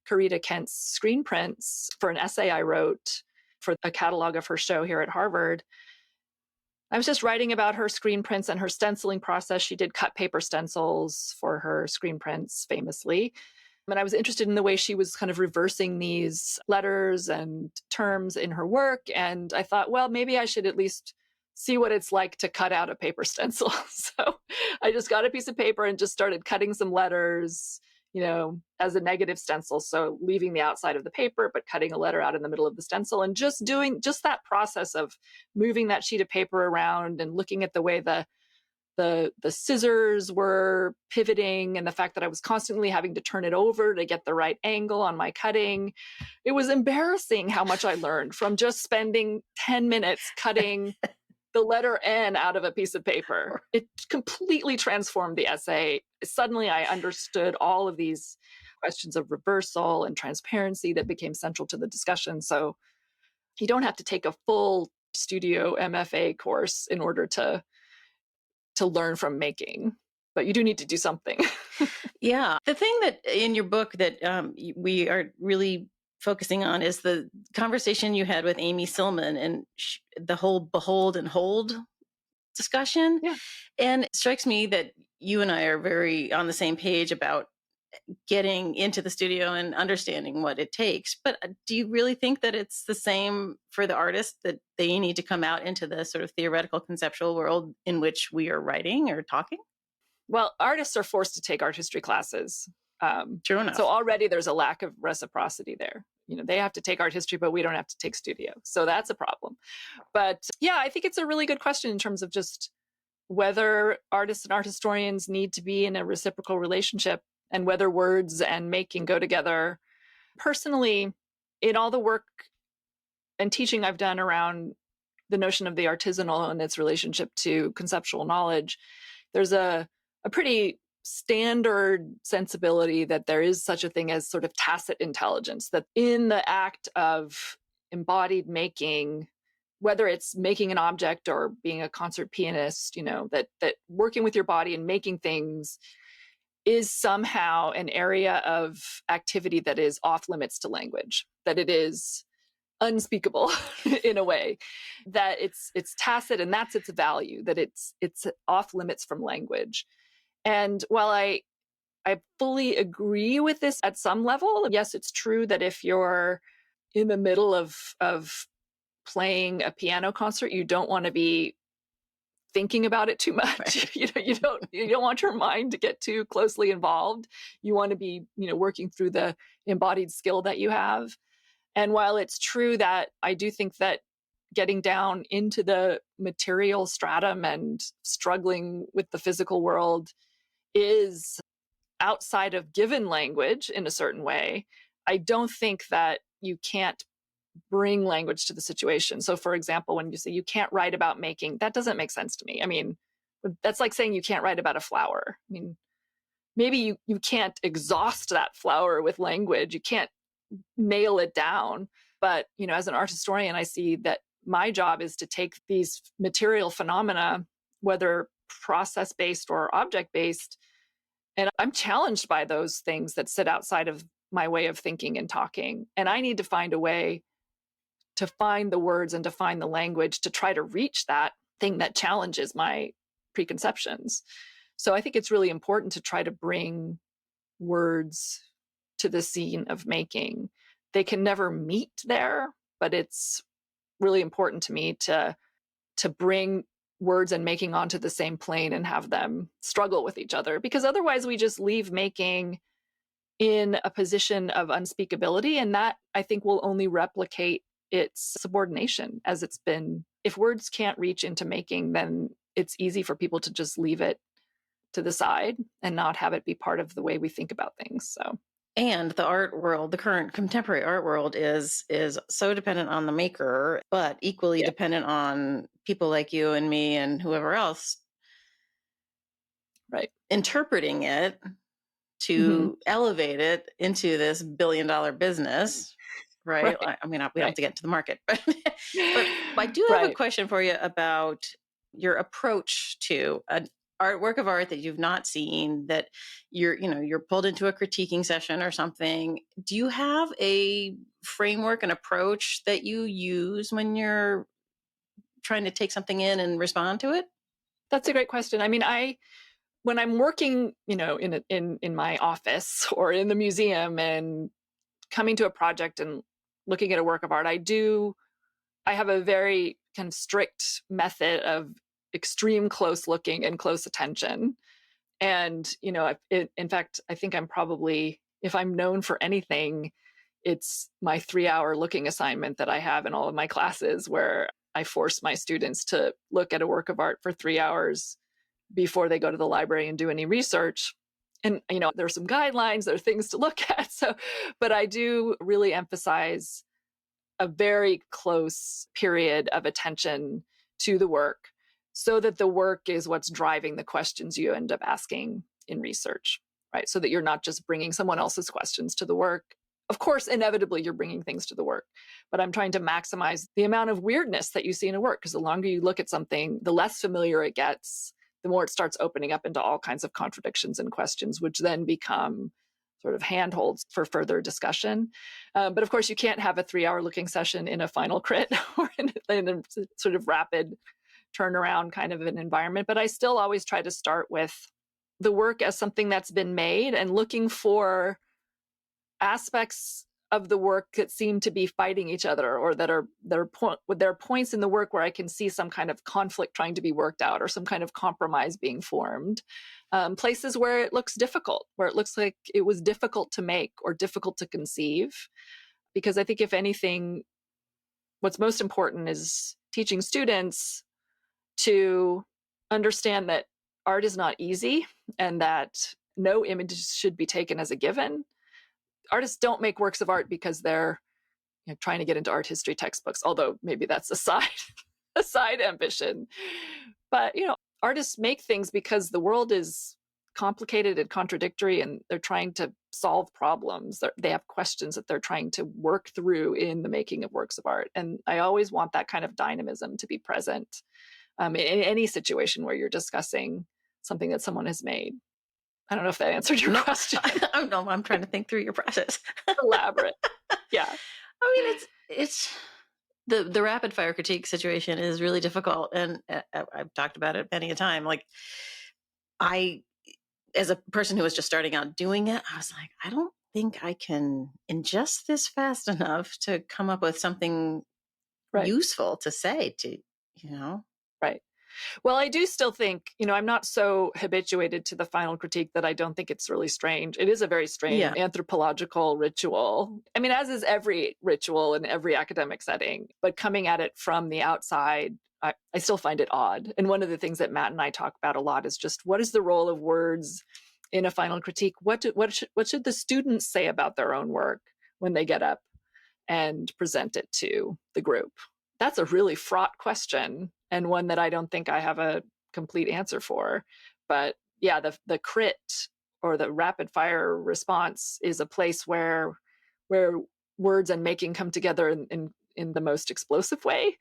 Corita Kent's screen prints for an essay I wrote for a catalog of her show here at Harvard. I was just writing about her screen prints and her stenciling process. She did cut paper stencils for her screen prints famously. And I was interested in the way she was kind of reversing these letters and terms in her work. And I thought, well, maybe I should at least see what it's like to cut out a paper stencil. So I just got a piece of paper and just started cutting some letters, as a negative stencil. So leaving the outside of the paper, but cutting a letter out in the middle of the stencil and just doing just that process of moving that sheet of paper around and looking at the way the scissors were pivoting and the fact that I was constantly having to turn it over to get the right angle on my cutting. It was embarrassing how much I learned from just spending 10 minutes cutting the letter N out of a piece of paper. It completely transformed the essay. Suddenly I understood all of these questions of reversal and transparency that became central to the discussion. So you don't have to take a full studio MFA course in order to learn from making, but you do need to do something. Yeah. The thing that in your book that we are really focusing on is the conversation you had with Amy Silman and the whole behold and hold discussion. Yeah. And it strikes me that you and I are very on the same page about getting into the studio and understanding what it takes. But do you really think that it's the same for the artist, that they need to come out into the sort of theoretical conceptual world in which we are writing or talking? Well, artists are forced to take art history classes. True enough. So already there's a lack of reciprocity there. They have to take art history, but we don't have to take studio. So that's a problem. But yeah, I think it's a really good question in terms of just whether artists and art historians need to be in a reciprocal relationship and whether words and making go together. Personally, in all the work and teaching I've done around the notion of the artisanal and its relationship to conceptual knowledge, there's a pretty standard sensibility that there is such a thing as sort of tacit intelligence, that in the act of embodied making, whether it's making an object or being a concert pianist, that working with your body and making things is somehow an area of activity that is off limits to language, that it is unspeakable in a way, that it's tacit and that's its value, that it's off limits from language. And while I fully agree with this at some level, yes, it's true that if you're in the middle of playing a piano concert, you don't want to be thinking about it too much. Right. You don't want your mind to get too closely involved. You want to be, working through the embodied skill that you have. And while it's true that I do think that getting down into the material stratum and struggling with the physical world is outside of given language in a certain way, I don't think that you can't bring language to the situation. So for example, when you say you can't write about making, that doesn't make sense to me. I mean, that's like saying you can't write about a flower. I mean, maybe you can't exhaust that flower with language. You can't nail it down. But, as an art historian, I see that my job is to take these material phenomena, whether process-based or object-based, and I'm challenged by those things that sit outside of my way of thinking and talking. And I need to find a way to find the words and to find the language to try to reach that thing that challenges my preconceptions. So I think it's really important to try to bring words to the scene of making. They can never meet there, but it's really important to me to bring words and making onto the same plane and have them struggle with each other, because otherwise we just leave making in a position of unspeakability, and that I think will only replicate its subordination as it's been. If words can't reach into making, then it's easy for people to just leave it to the side and not have it be part of the way we think about things. So, and the art world, the current contemporary art world is so dependent on the maker, but equally dependent on people like you and me and whoever else, right, interpreting it to elevate it into this billion-dollar business, right? Right. I mean, we don't have to get into the market, but I do have a question for you about your approach to an artwork of art that you've not seen, that you're pulled into a critiquing session or something. Do you have a framework, an approach that you use when you're trying to take something in and respond to it? That's a great question. I mean, when I'm working, in my office or in the museum and coming to a project and looking at a work of art, I have a very kind of strict method of extreme close looking and close attention. And, in fact, I think I'm probably, if I'm known for anything, it's my 3-hour looking assignment that I have in all of my classes, where I force my students to look at a work of art for 3 hours before they go to the library and do any research. And, there's some guidelines, there are things to look at. So, but I do really emphasize a very close period of attention to the work, so that the work is what's driving the questions you end up asking in research, right? So that you're not just bringing someone else's questions to the work. Of course, inevitably, you're bringing things to the work, but I'm trying to maximize the amount of weirdness that you see in a work, because the longer you look at something, the less familiar it gets, the more it starts opening up into all kinds of contradictions and questions, which then become sort of handholds for further discussion. But of course, you can't have a 3-hour looking session in a final crit or in a sort of rapid turnaround kind of an environment. But I still always try to start with the work as something that's been made and looking for aspects of the work that seem to be fighting each other, or there are points in the work where I can see some kind of conflict trying to be worked out, or some kind of compromise being formed. Places where it looks difficult, where it looks like it was difficult to make or difficult to conceive. Because I think, if anything, what's most important is teaching students to understand that art is not easy, and that no image should be taken as a given. Artists don't make works of art because they're trying to get into art history textbooks, although maybe that's a side ambition. But, artists make things because the world is complicated and contradictory, and they're trying to solve problems. They have questions that they're trying to work through in the making of works of art. And I always want that kind of dynamism to be present in any situation where you're discussing something that someone has made. I don't know if that answered your question. Oh, no, I'm trying to think through your process. Elaborate. Yeah. I mean, it's the rapid fire critique situation is really difficult. And I've talked about it many a time. Like, as a person who was just starting out doing it, I was like, I don't think I can ingest this fast enough to come up with something useful to say to, Right. Well, I do still think, I'm not so habituated to the final critique that I don't think it's really strange. It is a very strange anthropological ritual. I mean, as is every ritual in every academic setting, but coming at it from the outside, I still find it odd. And one of the things that Matt and I talk about a lot is just, what is the role of words in a final critique? What should the students say about their own work when they get up and present it to the group? That's a really fraught question, and one that I don't think I have a complete answer for. But yeah, the crit, or the rapid fire response, is a place where words and making come together in the most explosive way.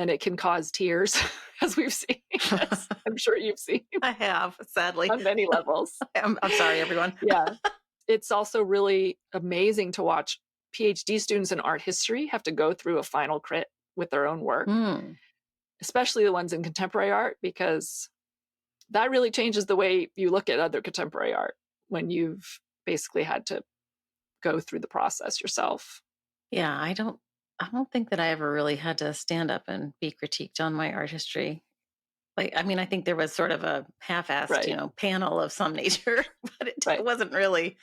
And it can cause tears, as we've seen, as I'm sure you've seen. I have, sadly. On many levels. I'm sorry, everyone. Yeah. It's also really amazing to watch PhD students in art history have to go through a final crit with their own work, especially the ones in contemporary art, because that really changes the way you look at other contemporary art when you've basically had to go through the process yourself. Yeah, I don't think that I ever really had to stand up and be critiqued on my art history. Like, I mean, I think there was sort of a half-assed, panel of some nature, but it wasn't really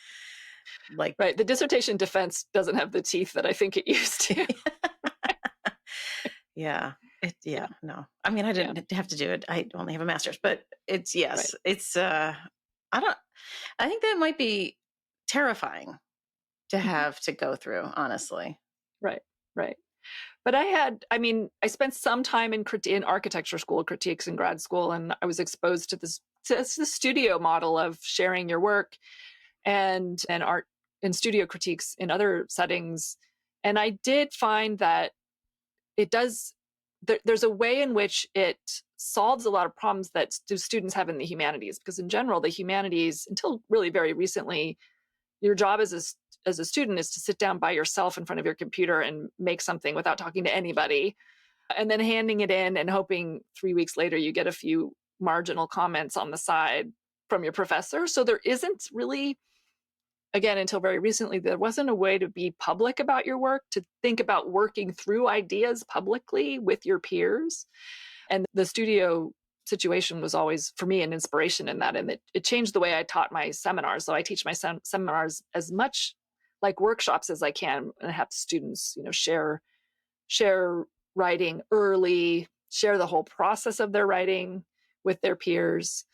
like... Right. The dissertation defense doesn't have the teeth that I think it used to. Yeah. No. I mean, I didn't have to do it. I only have a master's, but Right. it's, I think that might be terrifying to have to go through, honestly. Right. Right. But I spent some time in architecture school, critiques in grad school, and I was exposed to the studio model of sharing your work and art and studio critiques in other settings. And I did find that there's a way in which it solves a lot of problems that students have in the humanities, because in general, the humanities, until really very recently, your job as a student is to sit down by yourself in front of your computer and make something without talking to anybody, and then handing it in and hoping 3 weeks later you get a few marginal comments on the side from your professor. So there isn't really, again, until very recently, there wasn't a way to be public about your work, to think about working through ideas publicly with your peers. And the studio situation was always, for me, an inspiration in that. And it changed the way I taught my seminars. So I teach my seminars as much like workshops as I can, and have students, share writing early, share the whole process of their writing with their peers,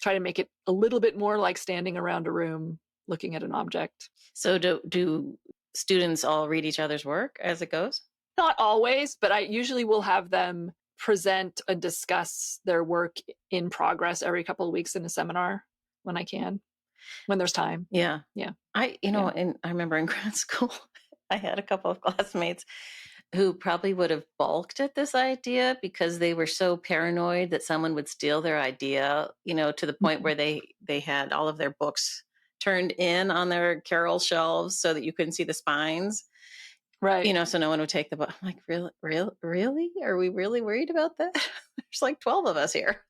try to make it a little bit more like standing around a room looking at an object. So do students all read each other's work as it goes? Not always, but I usually will have them present and discuss their work in progress every couple of weeks in a seminar when I can, when there's time. Yeah. Yeah. I remember in grad school, I had a couple of classmates who probably would have balked at this idea because they were so paranoid that someone would steal their idea, to the point where they had all of their books turned in on their Carol shelves so that you couldn't see the spines. Right. So no one would take the book. I'm like, really? Are we really worried about that? There's like 12 of us here.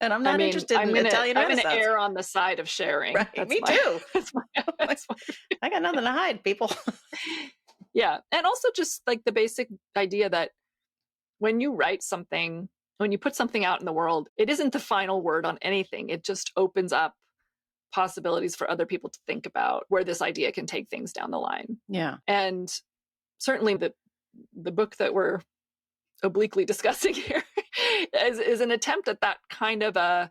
And I'm not interested in Italian Renaissance. I'm going to err on the side of sharing. Right, me too. I got nothing to hide, people. Yeah. And also just like the basic idea that when you write something, when you put something out in the world, it isn't the final word on anything. It just opens up possibilities for other people to think about where this idea can take things down the line. Yeah. And certainly the book that we're obliquely discussing here is an attempt at that kind of a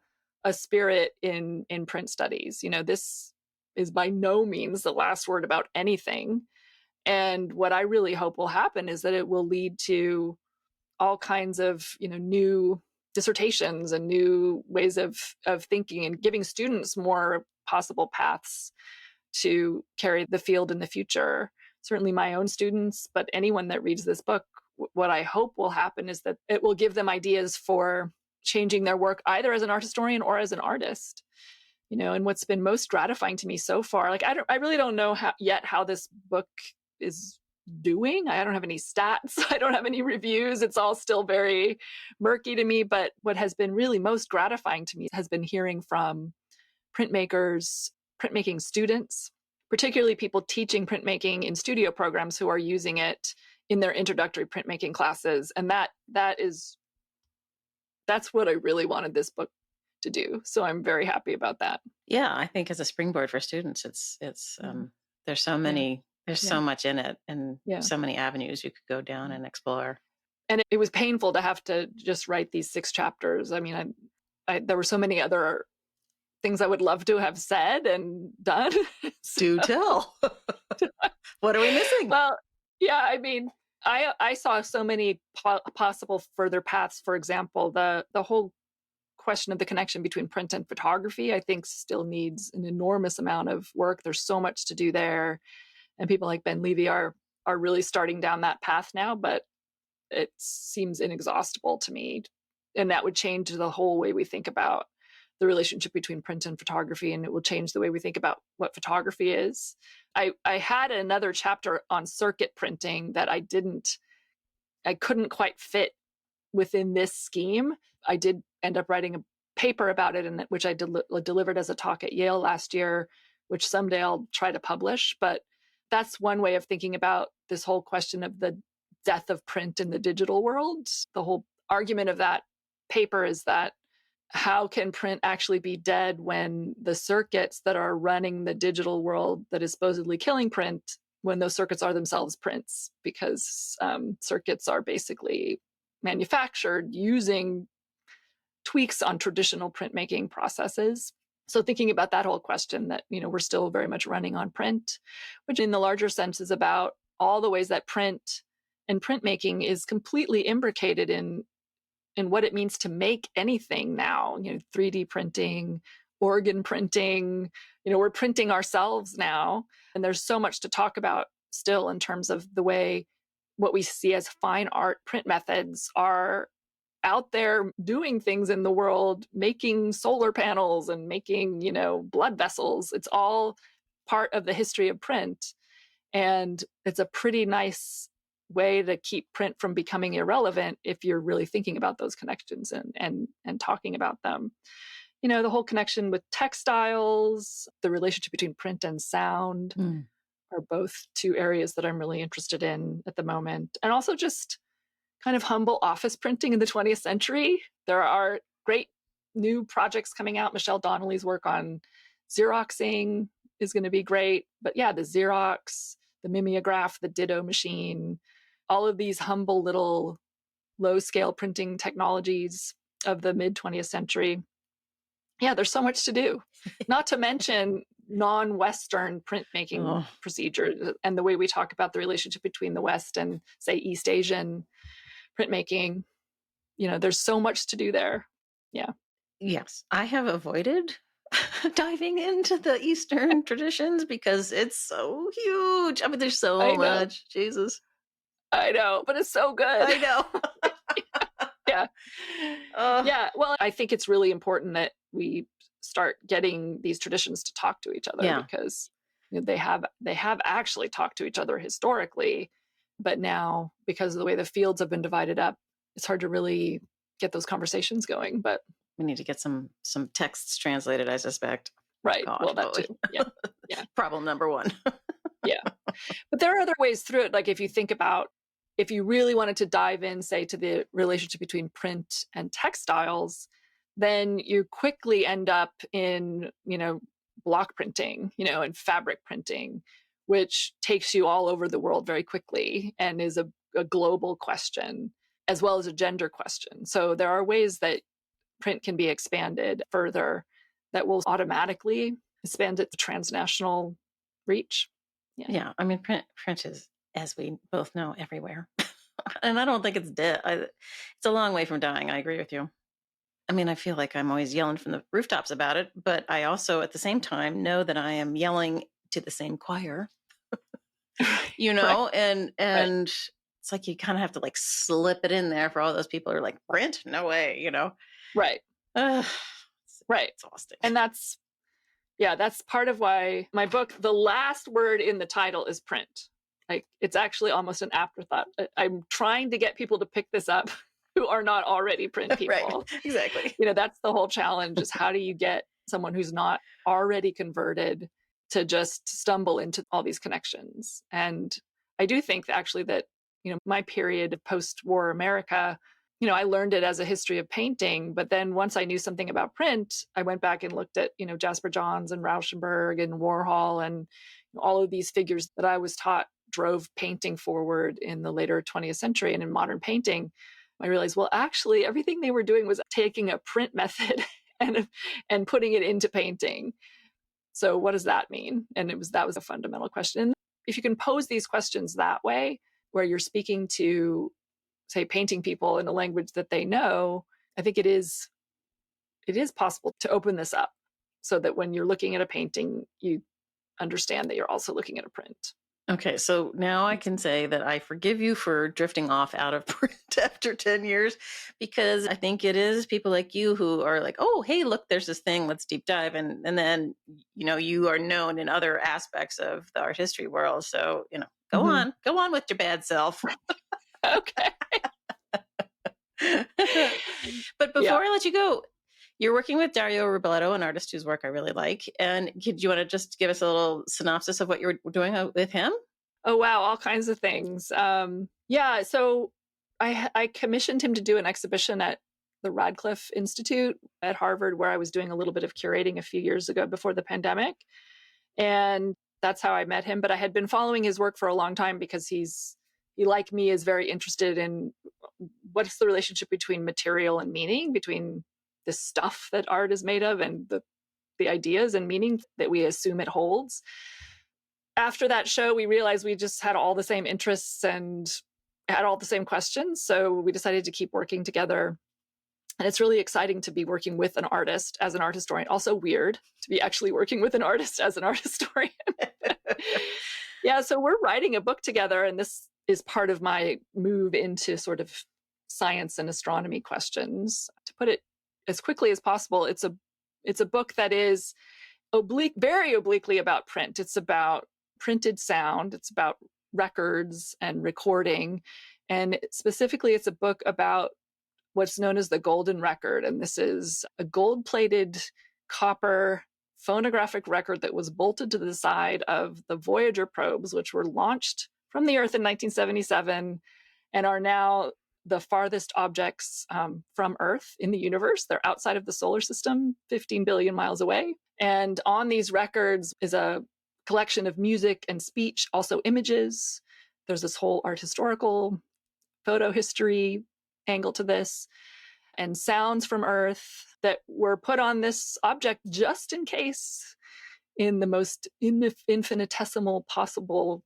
spirit in print studies. This is by no means the last word about anything. And what I really hope will happen is that it will lead to all kinds of, new dissertations and new ways of thinking, and giving students more possible paths to carry the field in the future. Certainly my own students, but anyone that reads this book, what I hope will happen is that it will give them ideas for changing their work, either as an art historian or as an artist. And what's been most gratifying to me so far, like I really don't know how this book is doing. I don't have any stats. I don't have any reviews. It's all still very murky to me. But what has been really most gratifying to me has been hearing from printmakers, printmaking students, particularly people teaching printmaking in studio programs who are using it in their introductory printmaking classes. And that's what I really wanted this book to do. So I'm very happy about that. Yeah, I think as a springboard for students, it's there's so many, there's so much in it, and so many avenues you could go down and explore. And it was painful to have to just write these 6 chapters. I mean, there were so many other things I would love to have said and done. Do tell. What are we missing? Well, yeah, I mean, I saw so many possible further paths. For example, the whole question of the connection between print and photography, I think, still needs an enormous amount of work. There's so much to do there. And people like Ben Levy are really starting down that path now, but it seems inexhaustible to me. And that would change the whole way we think about the relationship between print and photography, and it will change the way we think about what photography is. I had another chapter on circuit printing that I couldn't quite fit within this scheme. I did end up writing a paper about it, which I delivered as a talk at Yale last year, which someday I'll try to publish. But that's one way of thinking about this whole question of the death of print in the digital world. The whole argument of that paper is that how can print actually be dead when the circuits that are running the digital world that is supposedly killing print, when those circuits are themselves prints? Because circuits are basically manufactured using tweaks on traditional printmaking processes. So thinking about that whole question that, we're still very much running on print, which in the larger sense is about all the ways that print and printmaking is completely imbricated in what it means to make anything now, 3D printing, organ printing, we're printing ourselves now. And there's so much to talk about still in terms of the way what we see as fine art print methods are out there doing things in the world, making solar panels and making, blood vessels. It's all part of the history of print. And it's a pretty nice way to keep print from becoming irrelevant if you're really thinking about those connections and talking about them. The whole connection with textiles, the relationship between print and sound are both two areas that I'm really interested in at the moment. And also just kind of humble office printing in the 20th century. There are great new projects coming out. Michelle Donnelly's work on Xeroxing is going to be great. But yeah, the Xerox, the mimeograph, the Ditto machine, all of these humble little low-scale printing technologies of the mid-20th century. Yeah, there's so much to do. Not to mention non-Western printmaking procedures and the way we talk about the relationship between the West and, say, East Asian printmaking. There's so much to do there. Yeah. Yes, I have avoided diving into the Eastern traditions because it's so huge. I mean, there's so much. Jesus. I know, but it's so good. I know. Yeah. Yeah. Well, I think it's really important that we start getting these traditions to talk to each other because they have actually talked to each other historically, but now because of the way the fields have been divided up, it's hard to really get those conversations going. But we need to get some texts translated, I suspect. Right. God, well, that too. Yeah. Yeah. Problem number one. Yeah. But there are other ways through it. Like if you think about, if you really wanted to dive in, say, to the relationship between print and textiles, then you quickly end up in, block printing, and fabric printing, which takes you all over the world very quickly and is a global question as well as a gender question. So there are ways that print can be expanded further that will automatically expand its transnational reach. Yeah. I mean, print is, as we both know, everywhere. And I don't think it's dead. It's a long way from dying. I agree with you. I mean, I feel like I'm always yelling from the rooftops about it, but I also at the same time know that I am yelling to the same choir, Right. and it's like you kind of have to like slip it in there for all those people who are like, print? No way, Right. Right. Exhausting. And that's part of why my book, the last word in the title is print. Like it's actually almost an afterthought. I'm trying to get people to pick this up who are not already print people. Right, exactly. That's the whole challenge is how do you get someone who's not already converted to just stumble into all these connections? And I do think actually that, my period of post-war America, I learned it as a history of painting, but then once I knew something about print, I went back and looked at, Jasper Johns and Rauschenberg and Warhol and all of these figures that I was taught drove painting forward in the later 20th century and in modern painting. I realized, well, actually, everything they were doing was taking a print method and putting it into painting. So what does that mean? And that was a fundamental question. And if you can pose these questions that way, where you're speaking to, say, painting people in a language that they know, I think it is possible to open this up so that when you're looking at a painting, you understand that you're also looking at a print. Okay, so now I can say that I forgive you for drifting off out of print after 10 years, because I think it is people like you who are like, oh, hey, look, there's this thing, let's deep dive. And then, you are known in other aspects of the art history world. So, go on with your bad self. Okay. But before I let you go, you're working with Dario Robledo, an artist whose work I really like. And do you want to just give us a little synopsis of what you're doing with him? Oh, wow. All kinds of things. So I commissioned him to do an exhibition at the Radcliffe Institute at Harvard, where I was doing a little bit of curating a few years ago before the pandemic. And that's how I met him. But I had been following his work for a long time because he's he, like me, is very interested in what's the relationship between material and meaning, between the stuff that art is made of and the ideas and meaning that we assume it holds. After that show, we realized we just had all the same interests and had all the same questions. So we decided to keep working together. And it's really exciting to be working with an artist as an art historian. Also weird to be actually working with an artist as an art historian. Yeah, so we're writing a book together, and this is part of my move into sort of science and astronomy questions. To put it as quickly as possible, it's a book that is very obliquely about print. It's about printed sound. It's about records and recording. And specifically, it's a book about what's known as the golden record. And this is a gold-plated copper phonographic record that was bolted to the side of the Voyager probes, which were launched from the Earth in 1977 and are now the farthest objects from Earth in the universe. They're outside of the solar system, 15 billion miles away. And on these records is a collection of music and speech, also images. There's this whole art historical photo history angle to this, and sounds from Earth that were put on this object just in case, in the most infinitesimal possible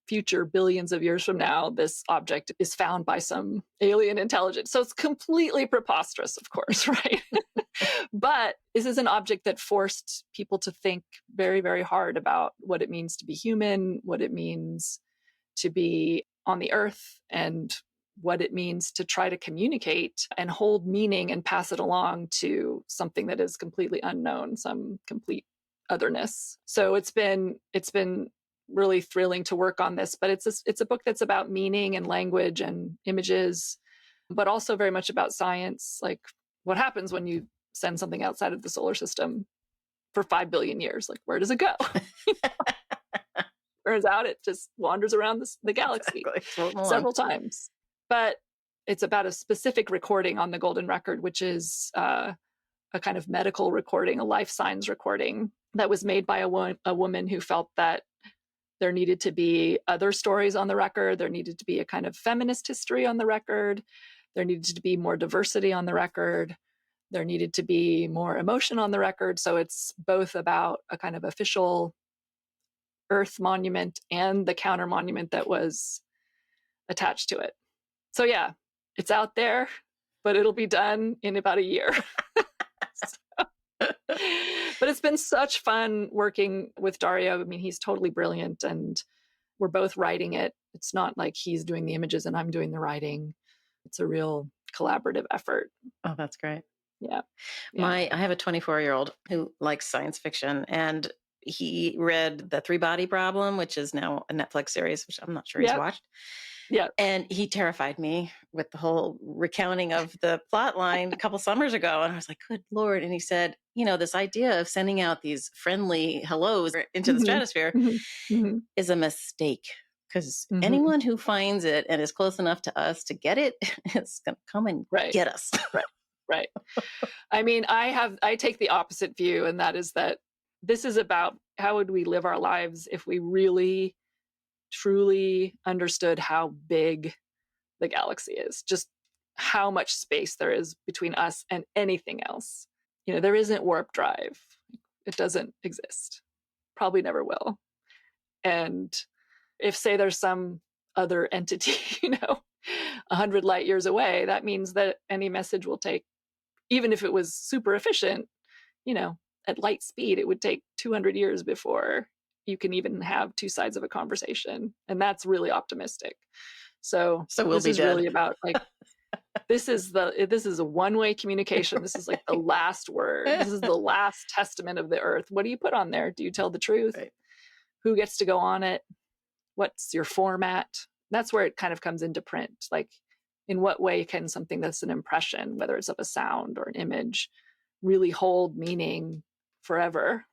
future, billions of years from now, this object is found by some alien intelligence. So it's completely preposterous, of course, right? But this is an object that forced people to think very, very hard about what it means to be human, what it means to be on the Earth, and what it means to try to communicate and hold meaning and pass it along to something that is completely unknown, some complete otherness. So it's been really thrilling to work on this, but it's a book that's about meaning and language and images, but also very much about science, like what happens when you send something outside of the solar system for 5 billion years. Like, where does it go? Turns out it just wanders around the galaxy several times. But it's about a specific recording on the golden record, which is a kind of medical recording, a life signs recording that was made by a woman who felt that there needed to be other stories on the record. There needed to be a kind of feminist history on the record. There needed to be more diversity on the record. There needed to be more emotion on the record. So it's both about a kind of official Earth monument and the counter monument that was attached to it. So yeah, it's out there, but it'll be done in about a year. But it's been such fun working with Dario. I mean, he's totally brilliant, and we're both writing it. It's not like he's doing the images and I'm doing the writing. It's a real collaborative effort. Oh, that's great. Yeah. I have a 24-year-old who likes science fiction, and he read The Three-Body Problem, which is now a Netflix series, which I'm not sure he's watched. Yeah. And he terrified me with the whole recounting of the plot line a couple summers ago. And I was like, good Lord. And he said, this idea of sending out these friendly hellos into the stratosphere is a mistake, because anyone who finds it and is close enough to us to get it is going to come and get us. Right. I mean, I take the opposite view, and that is that this is about how would we live our lives if we really truly understood how big the galaxy is, just how much space there is between us and anything else. There isn't warp drive. It doesn't exist. Probably never will. And if, say, there's some other entity, 100 light years away, that means that any message will take, even if it was super efficient, at light speed, it would take 200 years before you can even have two sides of a conversation. And that's really optimistic. So we'll this be is dead. Really about like, this is a one-way communication. This is like the last word. This is the last testament of the Earth. What do you put on there? Do you tell the truth? Right. Who gets to go on it? What's your format? That's where it kind of comes into print. Like, in what way can something that's an impression, whether it's of a sound or an image, really hold meaning forever?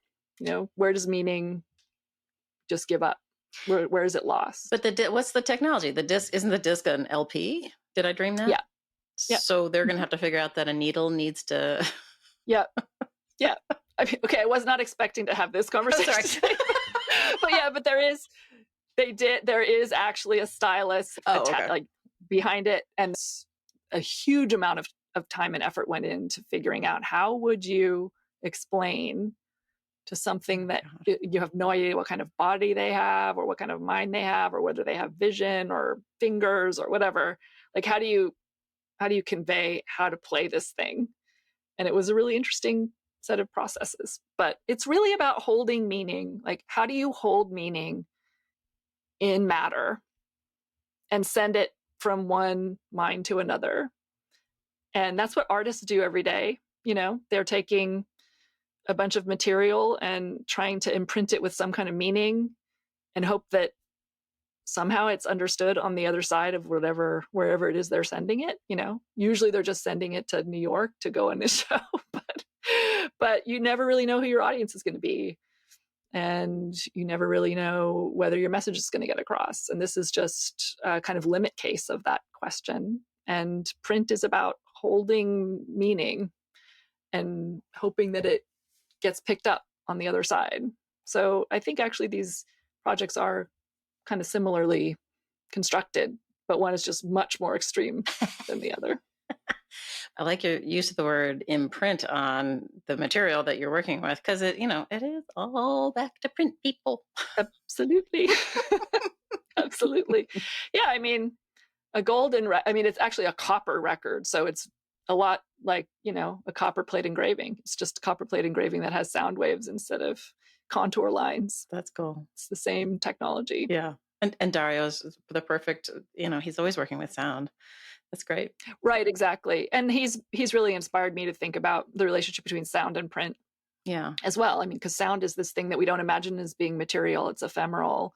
Where does meaning just give up? Where is it lost? But what's the technology? The disc, isn't the disc an LP? Did I dream that? Yeah. So they're going to have to figure out that a needle needs to. Yeah. I mean, okay, I was not expecting to have this conversation. Sorry. But there is, They did. There is actually a stylus like behind it, and a huge amount of time and effort went into figuring out how would you explain to something that you have no idea what kind of body they have or what kind of mind they have or whether they have vision or fingers or whatever. Like, how do you convey how to play this thing? And it was a really interesting set of processes. But it's really about holding meaning. Like, how do you hold meaning in matter and send it from one mind to another? And that's what artists do every day. You know, they're taking a bunch of material and trying to imprint it with some kind of meaning and hope that somehow it's understood on the other side of wherever it is they're sending it. You know, usually they're just sending it to New York to go on this show, but you never really know who your audience is going to be. And you never really know whether your message is going to get across. And this is just a kind of limit case of that question. And print is about holding meaning and hoping that it gets picked up on the other side. So I think actually these projects are kind of similarly constructed, but one is just much more extreme than the other. I like your use of the word imprint on the material that you're working with, because it is all back to print, people. Absolutely. Absolutely. Yeah, I mean, it's actually a copper record, so it's a lot like, a copper plate engraving. It's just a copper plate engraving that has sound waves instead of contour lines. That's cool. It's the same technology. Yeah. And Dario's the perfect, he's always working with sound. That's great. Right, exactly. And he's really inspired me to think about the relationship between sound and print. Yeah. As well. I mean, because sound is this thing that we don't imagine as being material. It's ephemeral.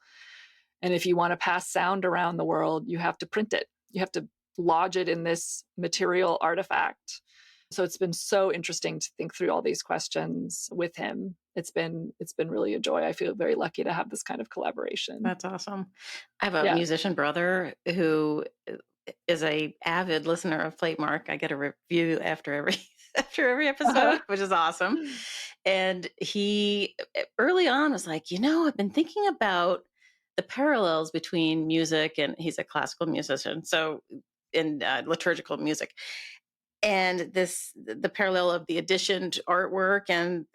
And if you want to pass sound around the world, you have to print it. You have to lodge it in this material artifact. So it's been so interesting to think through all these questions with him. It's been really a joy. I feel very lucky to have this kind of collaboration. That's awesome. I have a musician brother who is a avid listener of Platemark. I get a review after every episode, which is awesome. And he early on was like, I've been thinking about the parallels between music, and he's a classical musician, so in liturgical music, and the parallel of the addition to artwork and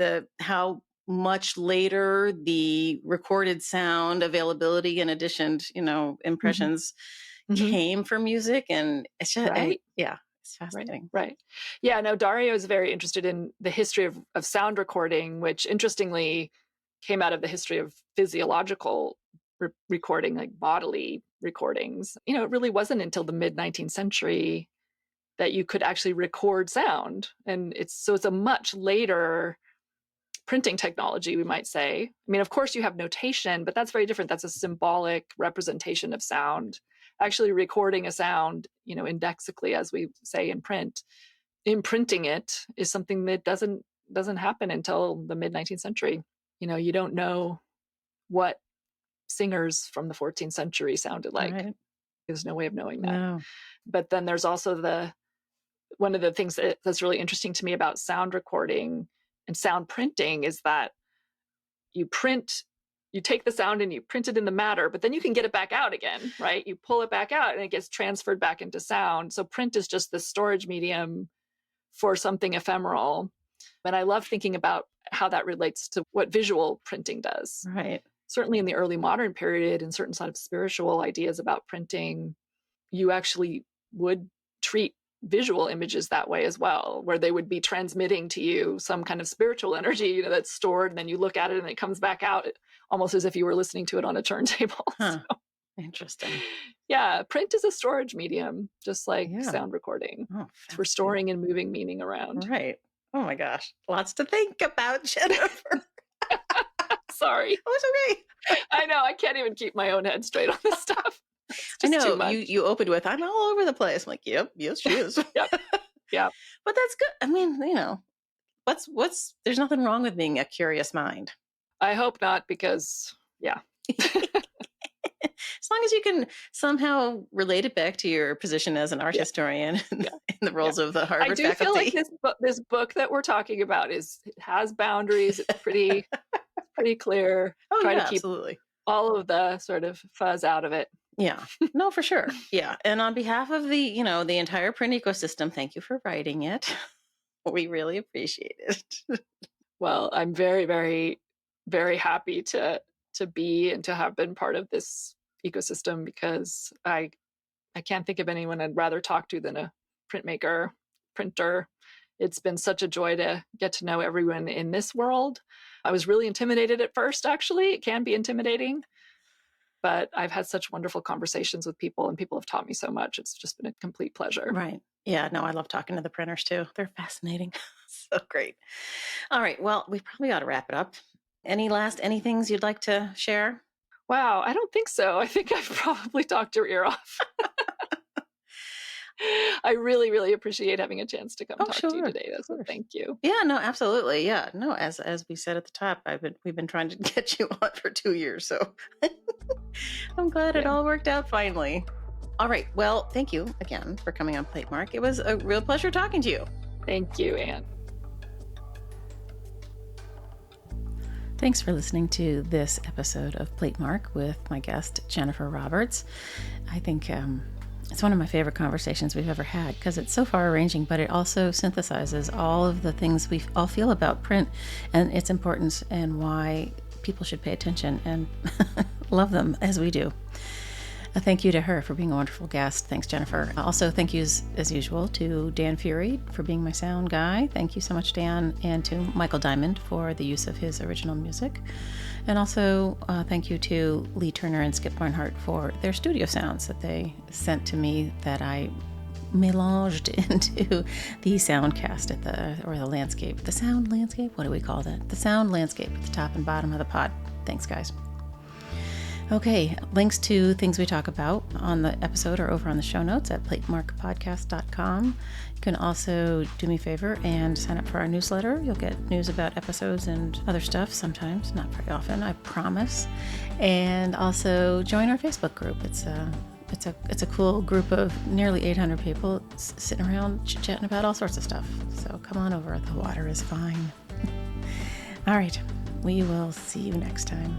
how much later the recorded sound availability and additioned, impressions came from music. And it's just, it's fascinating. Right. Yeah, no, Dario is very interested in the history of sound recording, which interestingly came out of the history of physiological recording, like bodily recordings. It really wasn't until the mid-19th century that you could actually record sound. And it's a much later printing technology, we might say. I mean, of course you have notation, but that's very different. That's a symbolic representation of sound. Actually recording a sound, indexically, as we say in print, imprinting it is something that doesn't happen until the mid-19th century. You don't know what singers from the 14th century sounded like. Right. There's no way of knowing that. No. But then there's also one of the things that's really interesting to me about sound recording and sound printing is that you take the sound and you print it in the matter, but then you can get it back out again, right? You pull it back out and it gets transferred back into sound. So print is just the storage medium for something ephemeral. And I love thinking about how that relates to what visual printing does. Right. Certainly in the early modern period, in certain sort of spiritual ideas about printing, you actually would treat visual images that way as well, where they would be transmitting to you some kind of spiritual energy, that's stored, and then you look at it and it comes back out almost as if you were listening to it on a turntable. Huh. So, interesting. Yeah, print is a storage medium, just like sound recording. Oh, for storing and moving meaning around. Right. Oh my gosh. Lots to think about, Jennifer. Sorry. Oh, it's okay. I know. I can't even keep my own head straight on this stuff. I know you opened with, I'm all over the place. I'm like, yep, yes, she is. Yep. But that's good. I mean, there's nothing wrong with being a curious mind. I hope not, because as long as you can somehow relate it back to your position as an art historian in the roles of the Harvard faculty. I do feel like this book that we're talking about has boundaries. It's pretty clear. Oh, Try to absolutely. all of the sort of fuzz out of it. Yeah, no, for sure. Yeah. And on behalf of the entire print ecosystem, thank you for writing it. We really appreciate it. Well, I'm very, very, very happy to be and to have been part of this ecosystem, because I can't think of anyone I'd rather talk to than a printmaker, printer. It's been such a joy to get to know everyone in this world. I was really intimidated at first, actually. It can be intimidating, but I've had such wonderful conversations with people, and people have taught me so much. It's just been a complete pleasure. Right. Yeah, no, I love talking to the printers too. They're fascinating. So great. All right. Well, we probably ought to wrap it up. Anythings you'd like to share? Wow, I don't think so. I think I've probably talked your ear off. I really, really appreciate having a chance to come talk to you today. So thank you. Yeah, no, absolutely. Yeah, no, as we said at the top, we've been trying to get you on for 2 years, so I'm glad it all worked out finally. All right. Well, thank you again for coming on Platemark. It was a real pleasure talking to you. Thank you, Ann. Thanks for listening to this episode of Platemark with my guest, Jennifer Roberts. I think it's one of my favorite conversations we've ever had, because it's so far-ranging, but it also synthesizes all of the things we all feel about print and its importance and why people should pay attention and love them as we do. A thank you to her for being a wonderful guest. Thanks, Jennifer. Also, thank yous, as usual, to Dan Fury for being my sound guy. Thank you so much, Dan, and to Michael Diamond for the use of his original music. And also, thank you to Lee Turner and Skip Barnhart for their studio sounds that they sent to me that I mélanged into the soundcast or the landscape. The sound landscape? What do we call that? The sound landscape at the top and bottom of the pod. Thanks, guys. Okay, links to things we talk about on the episode are over on the show notes at platemarkpodcast.com. You can also do me a favor and sign up for our newsletter. You'll get news about episodes and other stuff sometimes, not very often, I promise. And also join our Facebook group. It's a cool group of nearly 800 people sitting around chit-chatting about all sorts of stuff. So come on over. The water is fine. All right, we will see you next time.